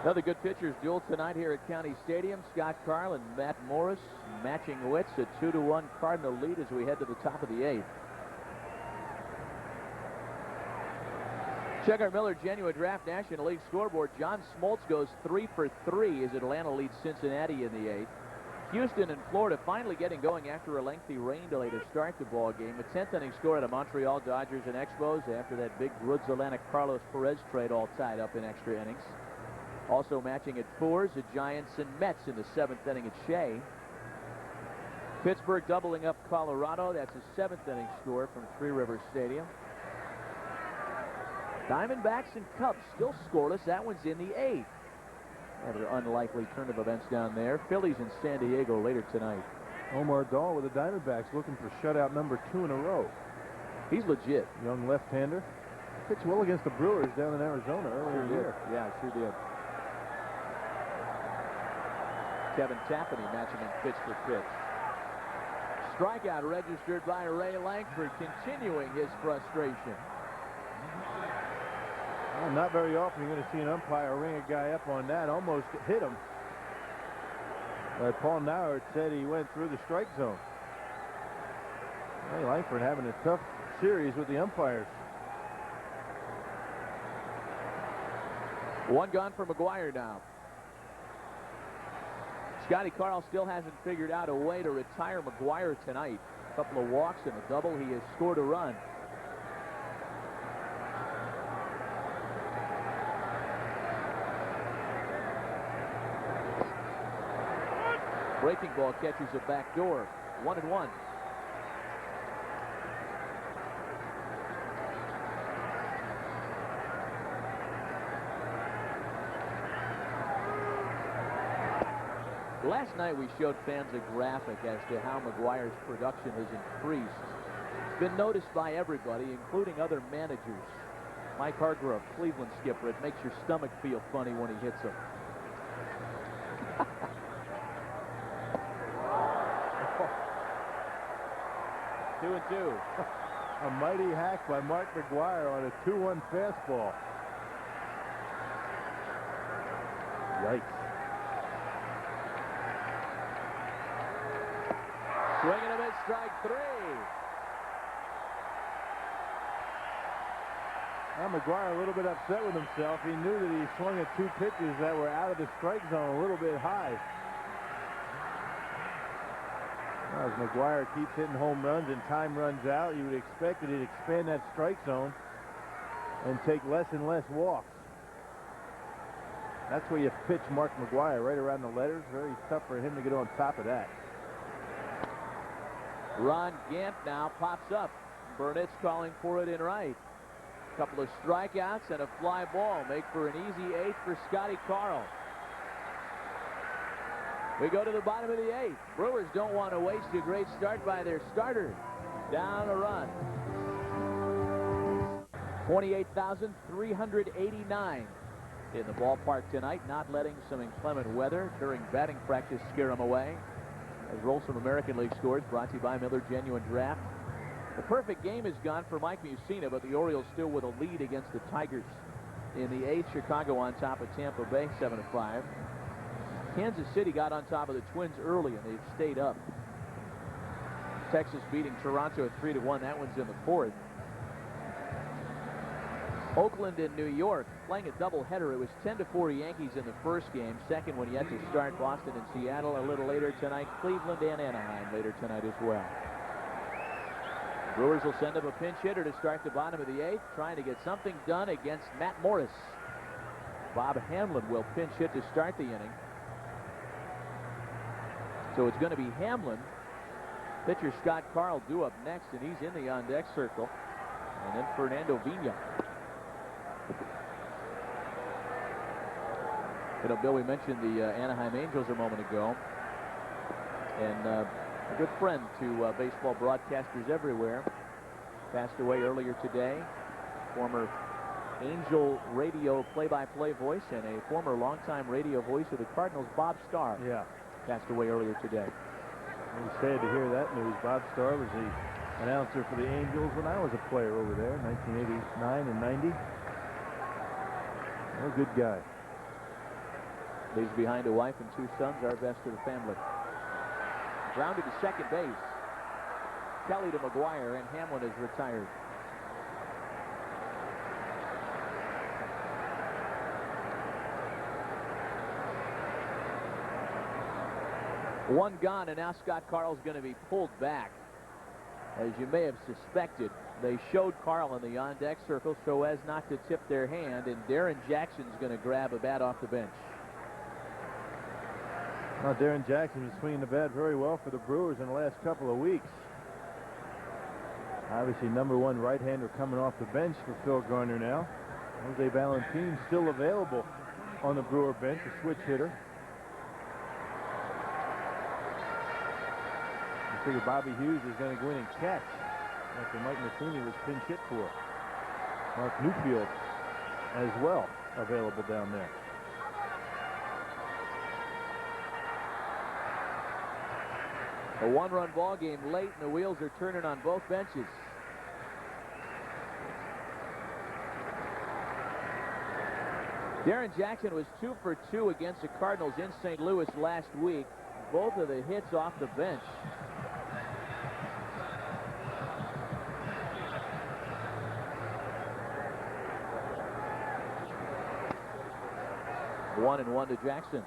Another good pitchers duel tonight here at County Stadium. Scott Carl and Matt Morris matching wits. A 2-1 Cardinal lead as we head to the top of the 8th. Check our Miller Genuine Draft National League scoreboard. John Smoltz goes 3 for 3 as Atlanta leads Cincinnati in the 8th. Houston and Florida finally getting going after a lengthy rain delay to start the ball game. A 10th inning score out of Montreal Dodgers and Expos after that big Woods Atlantic Carlos Perez trade, all tied up in extra innings. Also matching at 4s, the Giants and Mets in the 7th inning at Shea. Pittsburgh doubling up Colorado. That's a 7th inning score from Three Rivers Stadium. Diamondbacks and Cubs still scoreless. That one's in the 8th. Rather unlikely turn of events down there. Phillies in San Diego later tonight. Omar Dahl with the Diamondbacks looking for shutout number 2 in a row. He's legit. Young left-hander. Pitched well against the Brewers down in Arizona earlier in the year. Yeah, sure did. Kevin Tapani matching him pitch for pitch. Strikeout registered by Ray Langford, continuing his frustration. Well, not very often you're going to see an umpire ring a guy up on that. Almost hit him. But Paul Nauert said he went through the strike zone. Ray Langford having a tough series with the umpires. 1 gone for McGuire now. Scotty Carl still hasn't figured out a way to retire McGuire tonight. A couple of walks and a double. He has scored a run. Breaking ball catches a back door. 1-1. Last night we showed fans a graphic as to how McGuire's production has increased. It's been noticed by everybody, including other managers. Mike Hargrove, Cleveland skipper, it makes your stomach feel funny when he hits him. 2-2. A mighty hack by Mark McGuire on a 2-1 fastball. Yikes. Swing and a miss, strike 3. Now McGuire a little bit upset with himself. He knew that he swung at 2 pitches that were out of the strike zone a little bit high. Well, as McGuire keeps hitting home runs and time runs out, you would expect that he'd expand that strike zone and take less and less walks. That's where you pitch Mark McGuire, right around the letters. Very tough for him to get on top of that. Ron Gant now pops up. Burnett's calling for it in right. Couple of strikeouts and a fly ball make for an easy 8th for Scotty Carl. We go to the bottom of the 8th. Brewers don't want to waste a great start by their starter. Down a run. 28,389 in the ballpark tonight, not letting some inclement weather during batting practice scare them away. As Rolsom American League scores, brought to you by Miller Genuine Draft. The perfect game is gone for Mike Mussina, but the Orioles still with a lead against the Tigers. In the 8th, Chicago on top of Tampa Bay, 7-5. Kansas City got on top of the Twins early, and they've stayed up. Texas beating Toronto at 3-1. That one's in the 4th. Oakland and New York playing a doubleheader. It was 10-4 Yankees in the first game. Second one yet to start. Boston and Seattle a little later tonight. Cleveland and Anaheim later tonight as well. Brewers will send up a pinch hitter to start the bottom of the 8th, trying to get something done against Matt Morris. Bob Hamlin will pinch hit to start the inning. So it's going to be Hamlin. Pitcher Scott Carl due up next, and he's in the on-deck circle. And then Fernando Vina. You know, Bill, we mentioned the Anaheim Angels a moment ago. And a good friend to baseball broadcasters everywhere. Passed away earlier today. Former Angel radio play-by-play voice and a former longtime radio voice of the Cardinals, Bob Starr. Yeah. Passed away earlier today. It was sad to hear that news. Bob Starr was the announcer for the Angels when I was a player over there in 1989 and 90. A good guy. Leaves behind a wife and 2 sons, our best of the family. Grounded to second base. Kelly to McGuire, and Hamlin is retired. One gone, and now Scott Carl's going to be pulled back. As you may have suspected, they showed Carl in the on-deck circle so as not to tip their hand, and Darren Jackson's going to grab a bat off the bench. Well, Darren Jackson was swinging the bat very well for the Brewers in the last couple of weeks. Obviously, #1 right-hander coming off the bench for Phil Garner now. Jose Valentin still available on the Brewer bench, a switch hitter. I figure Bobby Hughes is going to go in and catch after Mike Matheny was pinch hit for. Mark Newfield as well available down there. A 1-run ball game late, and the wheels are turning on both benches. Darren Jackson was 2 for 2 against the Cardinals in St. Louis last week. Both of the hits off the bench. One and one to Jackson.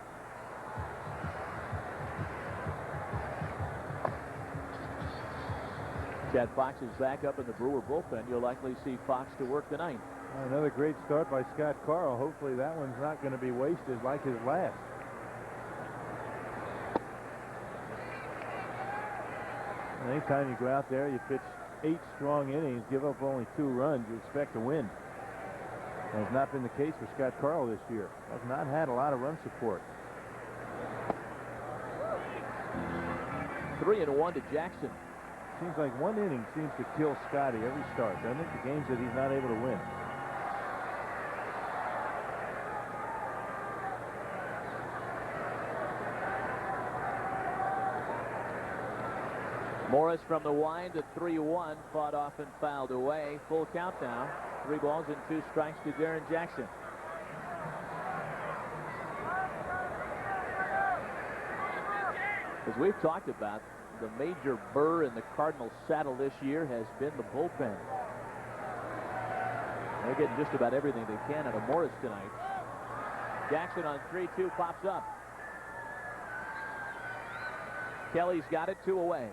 Chad Fox is back up in the Brewer bullpen. You'll likely see Fox to work tonight. Another great start by Scott Carl. Hopefully that one's not going to be wasted like his last. Anytime you go out there, you pitch 8 strong innings, give up only 2 runs, you expect to win. That has not been the case for Scott Carl this year. Has not had a lot of run support. 3-1 to Jackson. Seems like one inning seems to kill Scotty every start, doesn't it? The games that he's not able to win. Morris from the wind at 3-1, fought off and fouled away. Full count now. 3 balls and 2 strikes to Darren Jackson. As we've talked about, the major burr in the Cardinals saddle this year has been the bullpen. They're getting just about everything they can out of Morris tonight. Jackson on 3-2 pops up. Kelly's got it, 2 away.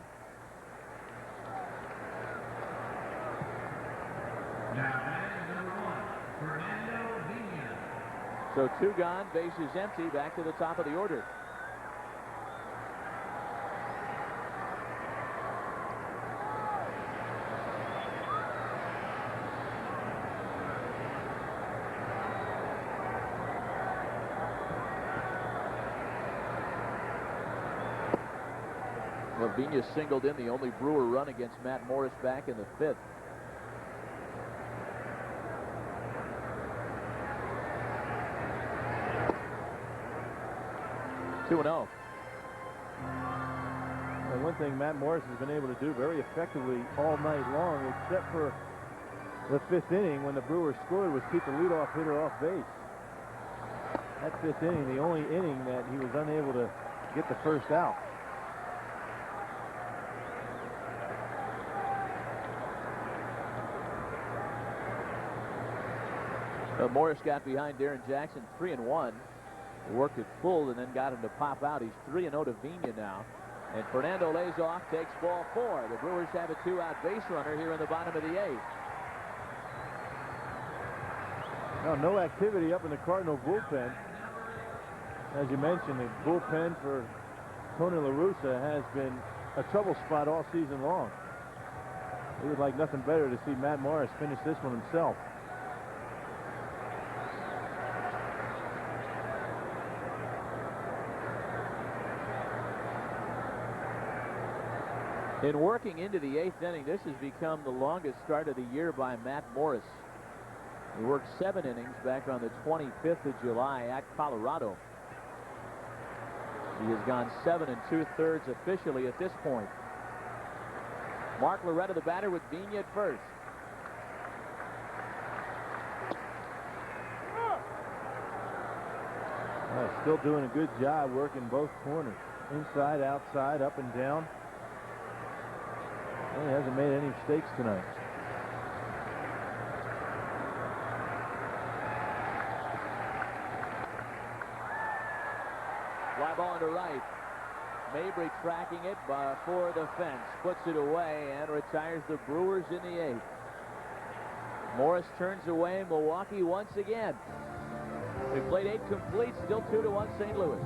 Fernando Tatis. So 2 gone, bases empty, back to the top of the order. Vina singled in, the only Brewer run against Matt Morris back in the 5th. Two-0. And one thing Matt Morris has been able to do very effectively all night long, except for the 5th inning when the Brewers scored, was keep the leadoff hitter off base. That 5th inning, the only inning that he was unable to get the first out. Morris got behind Darren Jackson 3-1. Worked it full and then got him to pop out. He's 3-0 to Vina now. And Fernando lays off, takes ball 4. The Brewers have a 2-out base runner here in the bottom of the 8th. Now, no activity up in the Cardinal bullpen. As you mentioned, the bullpen for Tony La Russa has been a trouble spot all season long. He would like nothing better to see Matt Morris finish this one himself. In working into the 8th inning, this has become the longest start of the year by Matt Morris. He worked 7 innings back on the 25th of July at Colorado. He has gone 7 2/3 officially at this point. Mark Loretta, the batter, with Vina at first. Still doing a good job working both corners. Inside, outside, up and down. He hasn't made any mistakes tonight. Fly ball into right. Mabry tracking it for the fence. Puts it away and retires the Brewers in the 8th. Morris turns away Milwaukee once again. We played 8 complete, still 2-1 St. Louis.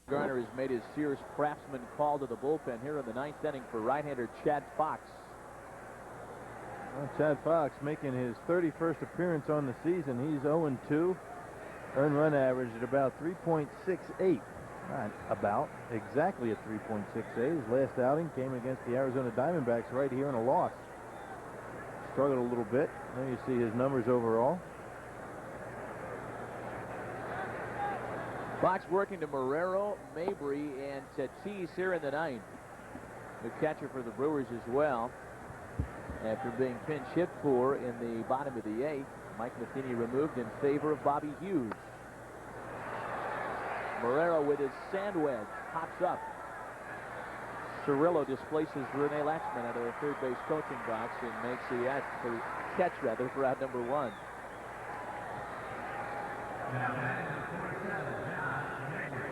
Garner has made his Sears Craftsman call to the bullpen here in the 9th inning for right-hander Chad Fox. Well, Chad Fox making his 31st appearance on the season. He's 0-2. Earned run average at about 3.68. Not about, exactly at 3.68. His last outing came against the Arizona Diamondbacks right here in a loss. Struggled a little bit. There you see his numbers overall. Fox working to Marrero, Mabry, and Tatis here in the 9th. The catcher for the Brewers as well. After being pinch hit for in the bottom of the 8th, Mike Matheny removed in favor of Bobby Hughes. Marrero with his sand wedge pops up. Cirillo displaces Rene Laxman out of the third base coaching box and makes the catch for out number 1. Now batting number 47, Josh Mabry.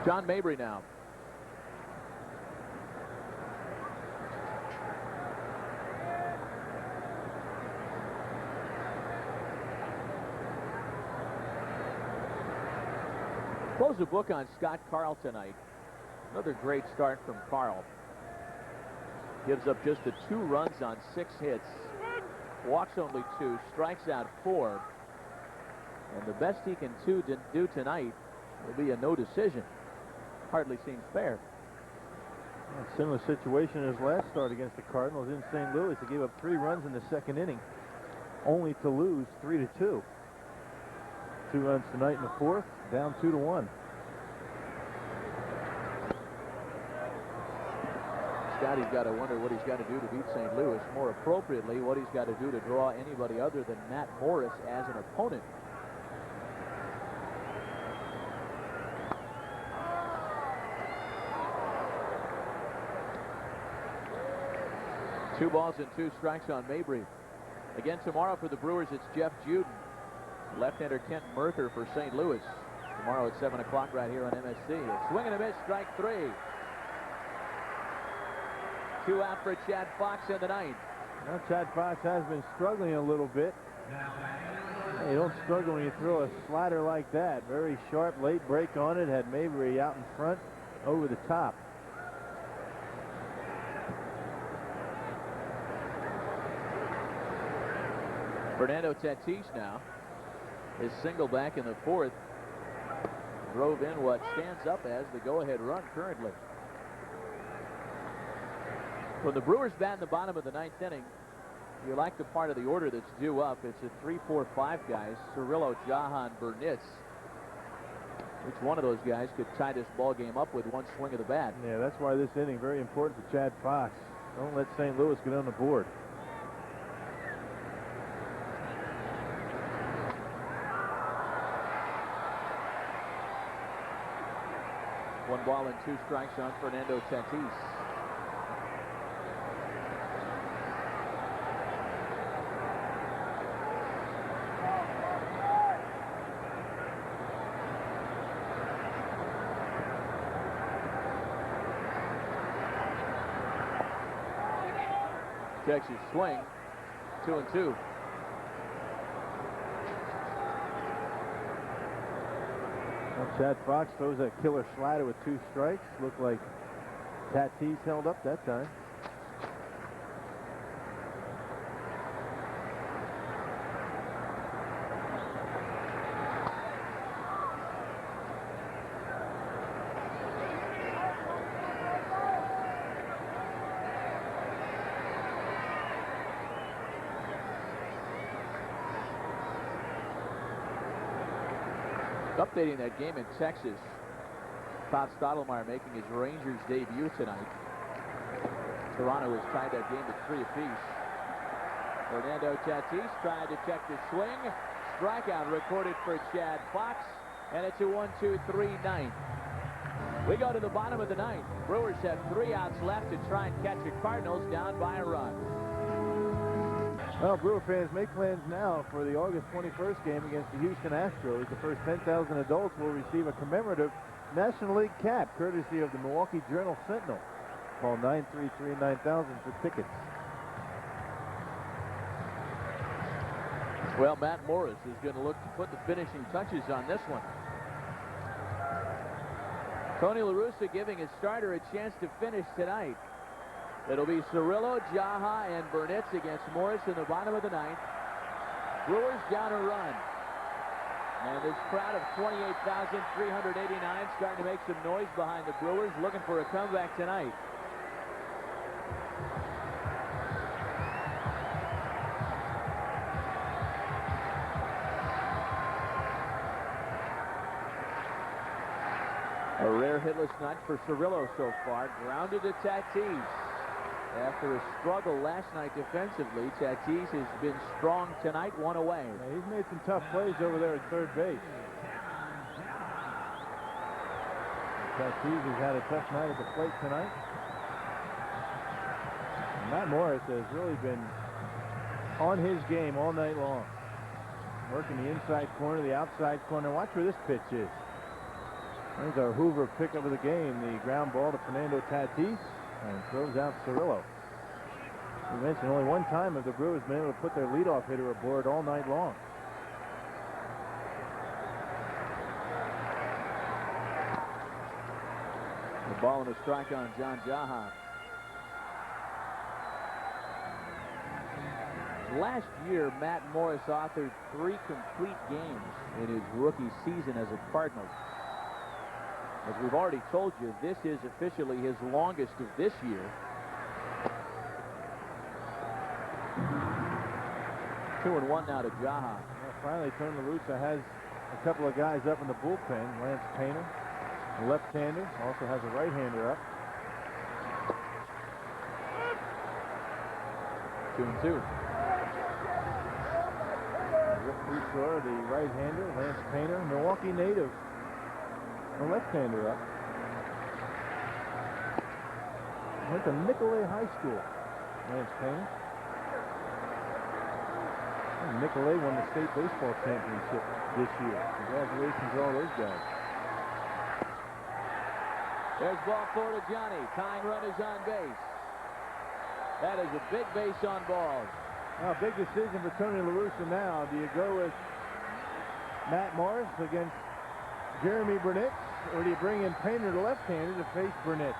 John Mabry now. Close the book on Scott Carl tonight. Another great start from Carl. Gives up just the 2 runs on 6 hits. Walks only 2, strikes out 4. And the best he can do tonight will be a no decision. Hardly seems fair. A similar situation as last start against the Cardinals in St. Louis. He gave up 3 runs in the 2nd inning, only to lose 3-2. 2 runs tonight in the 4th, down 2-1. Scotty's got to wonder what he's got to do to beat St. Louis. More appropriately, what he's got to do to draw anybody other than Matt Morris as an opponent. Two balls and 2 strikes on Mabry. Again tomorrow for the Brewers, it's Jeff Juden. Left-hander Kent Merker for St. Louis. Tomorrow at 7 o'clock right here on MSC. A swing and a miss, strike 3. 2 out for Chad Fox in the 9th. Now Chad Fox has been struggling a little bit. You don't struggle when you throw a slider like that. Very sharp late break on it. Had Mabry out in front over the top. Fernando Tatis now. His single back in the 4th drove in what stands up as the go-ahead run currently. When the Brewers bat in the bottom of the 9th inning, you like the part of the order that's due up. It's a 3-4-5 guys, Cirillo, Jahan, Burnitz. Each one of those guys could tie this ball game up with 1 swing of the bat. Yeah, that's why this inning very important for Chad Fox. Don't let St. Louis get on the board. One ball and 2 strikes on Fernando Tatis. Texas swing, 2-2. Well, Chad Fox throws that killer slider with 2 strikes. Looked like Tatis held up that time. Updating that game in Texas. Todd Stottlemyre making his Rangers debut tonight. Toronto has tied that game at 3 apiece. Fernando Tatis trying to check the swing. Strikeout recorded for Chad Fox. And it's a 1-2-3 ninth. We go to the bottom of the 9th. Brewers have 3 outs left to try and catch the Cardinals down by a run. Well, Brewer fans, make plans now for the August 21st game against the Houston Astros. The first 10,000 adults will receive a commemorative National League cap, courtesy of the Milwaukee Journal-Sentinel. Call 933-9000 for tickets. Well, Matt Morris is going to look to put the finishing touches on this one. Tony La Russa giving his starter a chance to finish tonight. It'll be Cirillo, Jaha, and Burnitz against Morris in the bottom of the 9th. Brewers down a run. And this crowd of 28,389 starting to make some noise behind the Brewers, looking for a comeback tonight. A rare hitless night for Cirillo so far. Grounded to Tatis. After a struggle last night defensively, Tatis has been strong tonight, 1 away. Yeah, he's made some tough plays over there at third base. Tatis has had a tough night at the plate tonight. And Matt Morris has really been on his game all night long. Working the inside corner, the outside corner. Watch where this pitch is. There's our Hoover pickup of the game. The ground ball to Fernando Tatis. And throws out Cirillo. We mentioned only one time have the Brewers been able to put their leadoff hitter aboard all night long. The ball and a strike on John Jahan. Last year, Matt Morris authored 3 complete games in his rookie season as a Cardinal. As we've already told you, this is officially his longest of this year. 2-1 now to Jaha. Well, finally, Tony La Russa has a couple of guys up in the bullpen. Lance Painter, a left-hander, also has a right-hander up. 2-2. Rick Fusor, the right-hander, Lance Painter, Milwaukee native, a left-hander up. Went to Nicolay High School, Lance Painter. And Nicolay won the state baseball championship this year. Congratulations to all those guys. There's ball 4 to Johnny. Tying run is on base. That is a big base on balls. Now, big decision for Tony La Russa now. Do you go with Matt Morris against Jeremy Burnett, or do you bring in Painter, the left-hander, to face Burnett?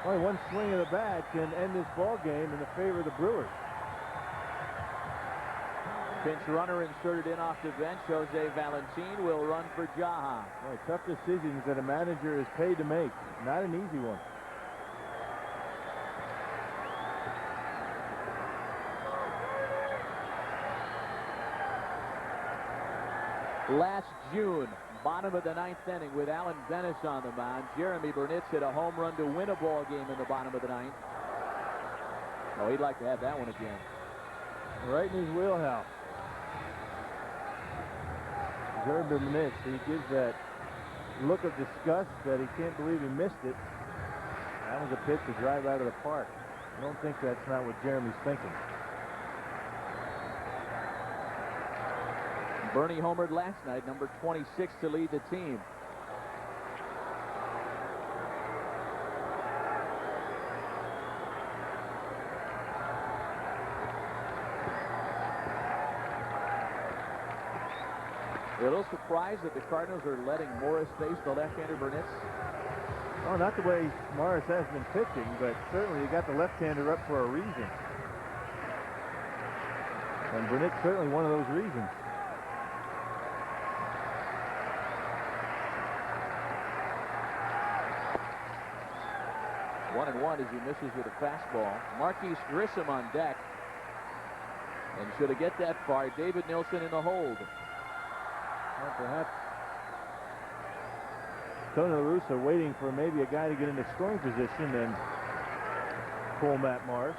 Only one swing of the bat can end this ball game in the favor of the Brewers. Pinch runner inserted in off the bench. Jose Valentin will run for Jaha. Boy, tough decisions that a manager is paid to make. Not an easy one. Last June, bottom of the 9th inning with Alan Dennis on the mound. Jeremy Burnett hit a home run to win a ball game in the bottom of the 9th. Oh, he'd like to have that one again. Right in his wheelhouse. Jeremy Burnett, he gives that look of disgust that he can't believe he missed it. That was a pitch to drive out of the park. I don't think that's not what Jeremy's thinking. Bernie homered last night, number 26 to lead the team. A little surprised that the Cardinals are letting Morris face the left-hander Burnett. Oh, not the way Morris has been pitching, but certainly you got the left-hander up for a reason. And Burnett's certainly one of those reasons. One and one as he misses with a fastball. Marquise Grissom on deck. And should it get that far, David Nilsson in the hold. Well, perhaps Tony La Russa waiting for maybe a guy to get into scoring position and pull Matt Morris.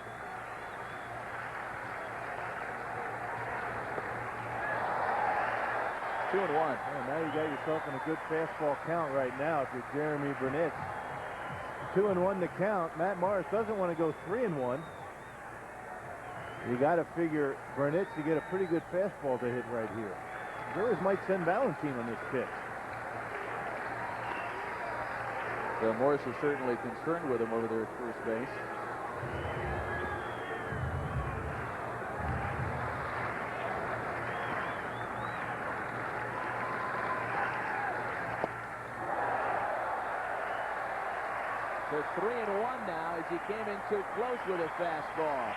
Two and one. Well, now you got yourself in a good fastball count right now if you're Jeremy Burnett. 2-1 to count. Matt Morris doesn't want to go 3-1. You got to figure Burnett to get a pretty good fastball to hit right here. Brewers might send Valentin on this pitch. So Morris is certainly concerned with him over there at first base. So 3-1 now as he came in too close with a fastball.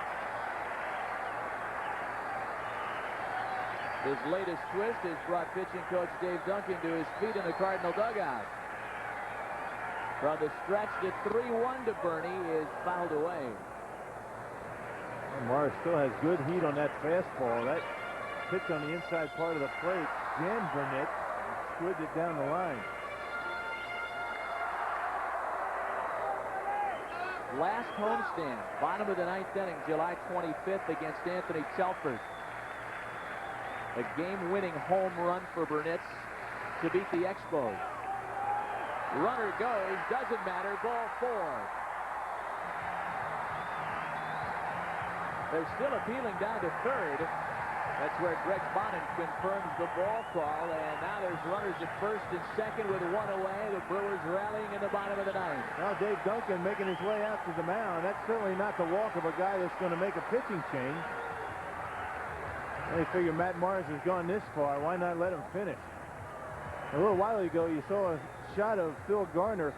His latest twist has brought pitching coach Dave Duncan to his feet in the Cardinal dugout. From the stretch, the 3-1 to Bernie is fouled away. Well, Morris still has good heat on that fastball. That pitch on the inside part of the plate jammed Burnett, squid it down the line. Last homestand, bottom of the 9th inning, July 25th against Anthony Telford. A game-winning home run for Burnett to beat the Expos. Runner goes, doesn't matter, ball 4. They're still appealing down to third. That's where Greg Bonnin confirms the ball call, and now there's runners at first and second with one away. The Brewers rallying in the bottom of the 9th. Now Dave Duncan making his way out to the mound. That's certainly not the walk of a guy that's going to make a pitching change. They figure Matt Morris has gone this far. Why not let him finish? A little while ago, you saw a shot of Phil Garner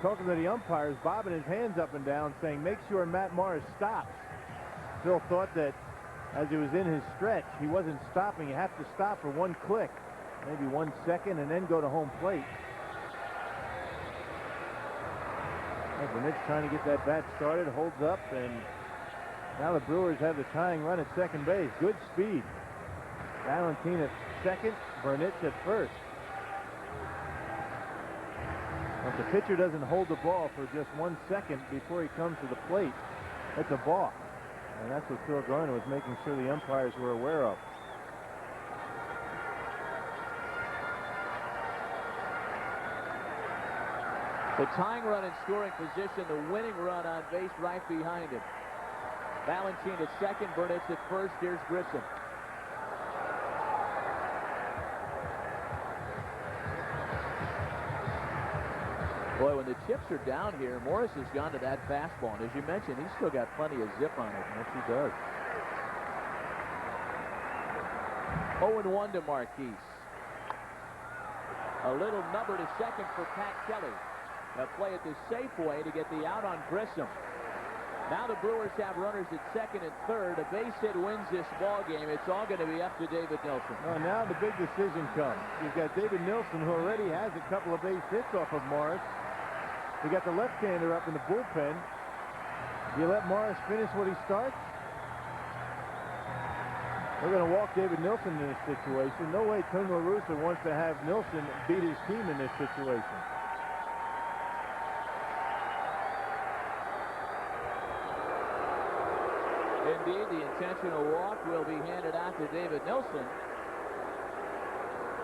talking to the umpires, bobbing his hands up and down, saying, make sure Matt Morris stops. Phil thought that as he was in his stretch. He wasn't stopping. You have to stop for one click, maybe 1 second, and then go to home plate. Burnett's trying to get that bat started, holds up, and now the Brewers have the tying run at second base. Good speed. Valentine at second, Burnett at first. If the pitcher doesn't hold the ball for just 1 second before he comes to the plate, that's a balk. And that's what Phil Garner was making sure the umpires were aware of. The tying run in scoring position, the winning run on base right behind him. Valentine at second, Burnett at first. Here's Grissom. Boy, when the chips are down here, Morris has gone to that fastball. And as you mentioned, he's still got plenty of zip on it. Yes, he does. 0-1 to Marquise. A little number to second for Pat Kelly. A play at the Safeway to get the out on Grissom. Now the Brewers have runners at second and third. A base hit wins this ball game. It's all going to be up to David Nilsson. Well, now the big decision comes. You've got David Nilsson, who already has a couple of base hits off of Morris. You got the left-hander up in the bullpen. Do you let Morris finish what he starts? We're going to walk David Nilsson in this situation. No way Tony La Russa wants to have Nilsson beat his team in this situation. Indeed, the intentional walk will be handed out to David Nilsson.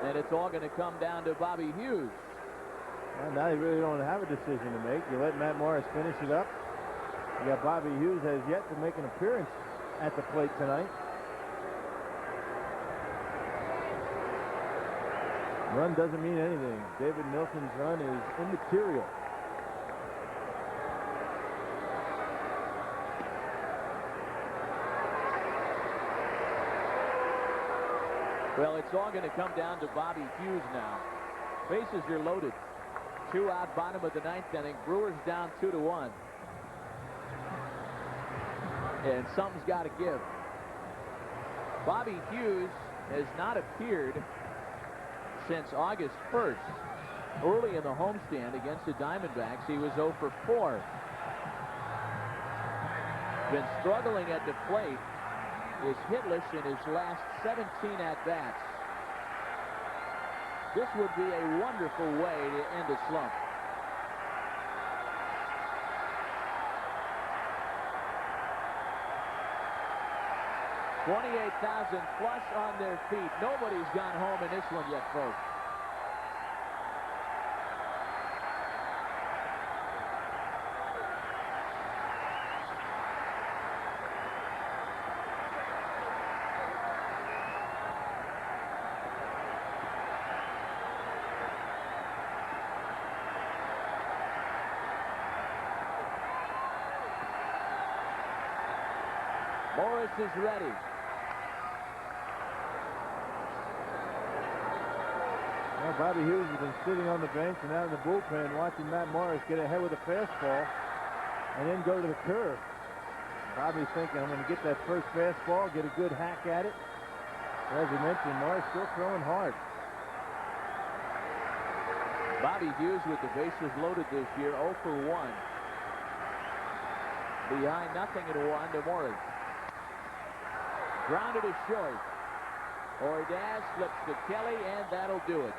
And it's all going to come down to Bobby Hughes. Well, now you really don't have a decision to make. You let Matt Morris finish it up. You got Bobby Hughes has yet to make an appearance at the plate tonight. Run doesn't mean anything. David Nilsson's run is immaterial. Well, it's all going to come down to Bobby Hughes now. Bases are loaded. 2 out, bottom of the 9th inning. Brewers down 2-1. And something's got to give. Bobby Hughes has not appeared since August 1st. Early in the homestand against the Diamondbacks, he was 0 for 4. Been struggling at the plate. Is hitless in his last 17 at-bats. This would be a wonderful way to end a slump. $28,000 plus on their feet. Nobody's gone home in this one yet, folks. Morris is ready. Well, Bobby Hughes has been sitting on the bench and out in the bullpen watching Matt Morris get ahead with a fastball and then go to the curve. Bobby's thinking, I'm going to get that first fastball, get a good hack at it. But as we mentioned, Morris still throwing hard. Bobby Hughes with the bases loaded this year, 0 for 1. Behind 0-1 to Morris. Grounded to short. Ordaz flips to Kelly, and that'll do it.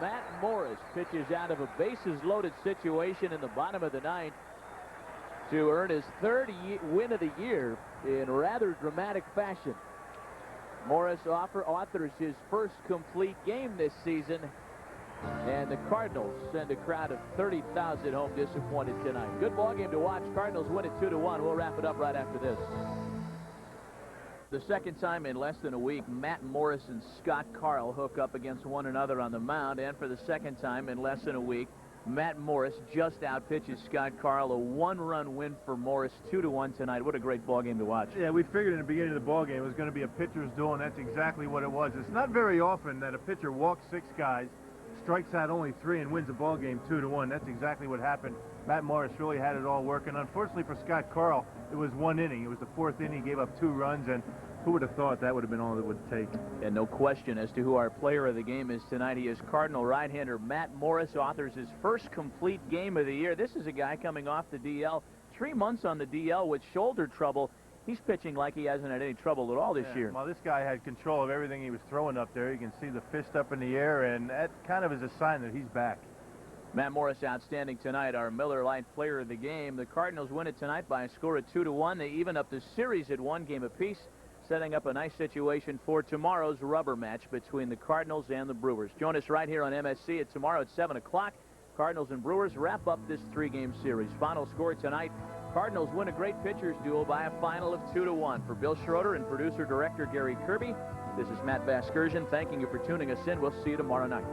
Matt Morris pitches out of a bases-loaded situation in the bottom of the 9th to earn his 3rd win of the year in rather dramatic fashion. Morris authors his first complete game this season, and the Cardinals send a crowd of 30,000 home disappointed tonight. Good ball game to watch. Cardinals win it 2-1. We'll wrap it up right after this. The second time in less than a week, Matt Morris and Scott Carl hook up against one another on the mound, and for the second time in less than a week, Matt Morris just outpitches Scott Carl. A 1-run win for Morris, 2-1 tonight. What a great ball game to watch. Yeah, we figured in the beginning of the ball game it was going to be a pitcher's duel, and that's exactly what it was. It's not very often that a pitcher walks 6 guys, strikes out only 3, and wins a ball game 2-1. That's exactly what happened. Matt Morris really had it all working. Unfortunately for Scott Carl, it was 1 inning. It was the 4th inning. He gave up 2 runs, and Who would have thought that would have been all it would take? And no question as to who our player of the game is tonight. He is Cardinal right-hander Matt Morris, authors his first complete game of the year. This is a guy coming off the DL, 3 months on the DL with shoulder trouble. He's pitching like he hasn't had any trouble at all this year. Well, this guy had control of everything he was throwing up there. You can see the fist up in the air, and that kind of is a sign that he's back. Matt Morris outstanding tonight, our Miller Lite player of the game. The Cardinals win it tonight by a score of 2-1. They even up the series at 1 game apiece, setting up a nice situation for tomorrow's rubber match between the Cardinals and the Brewers. Join us right here on MSC tomorrow at 7 o'clock. Cardinals and Brewers wrap up this 3-game series. Final score tonight, Cardinals win a great pitchers duel by a final of 2-1. For Bill Schroeder and producer-director Gary Kirby, this is Matt Vasgersian thanking you for tuning us in. We'll see you tomorrow night.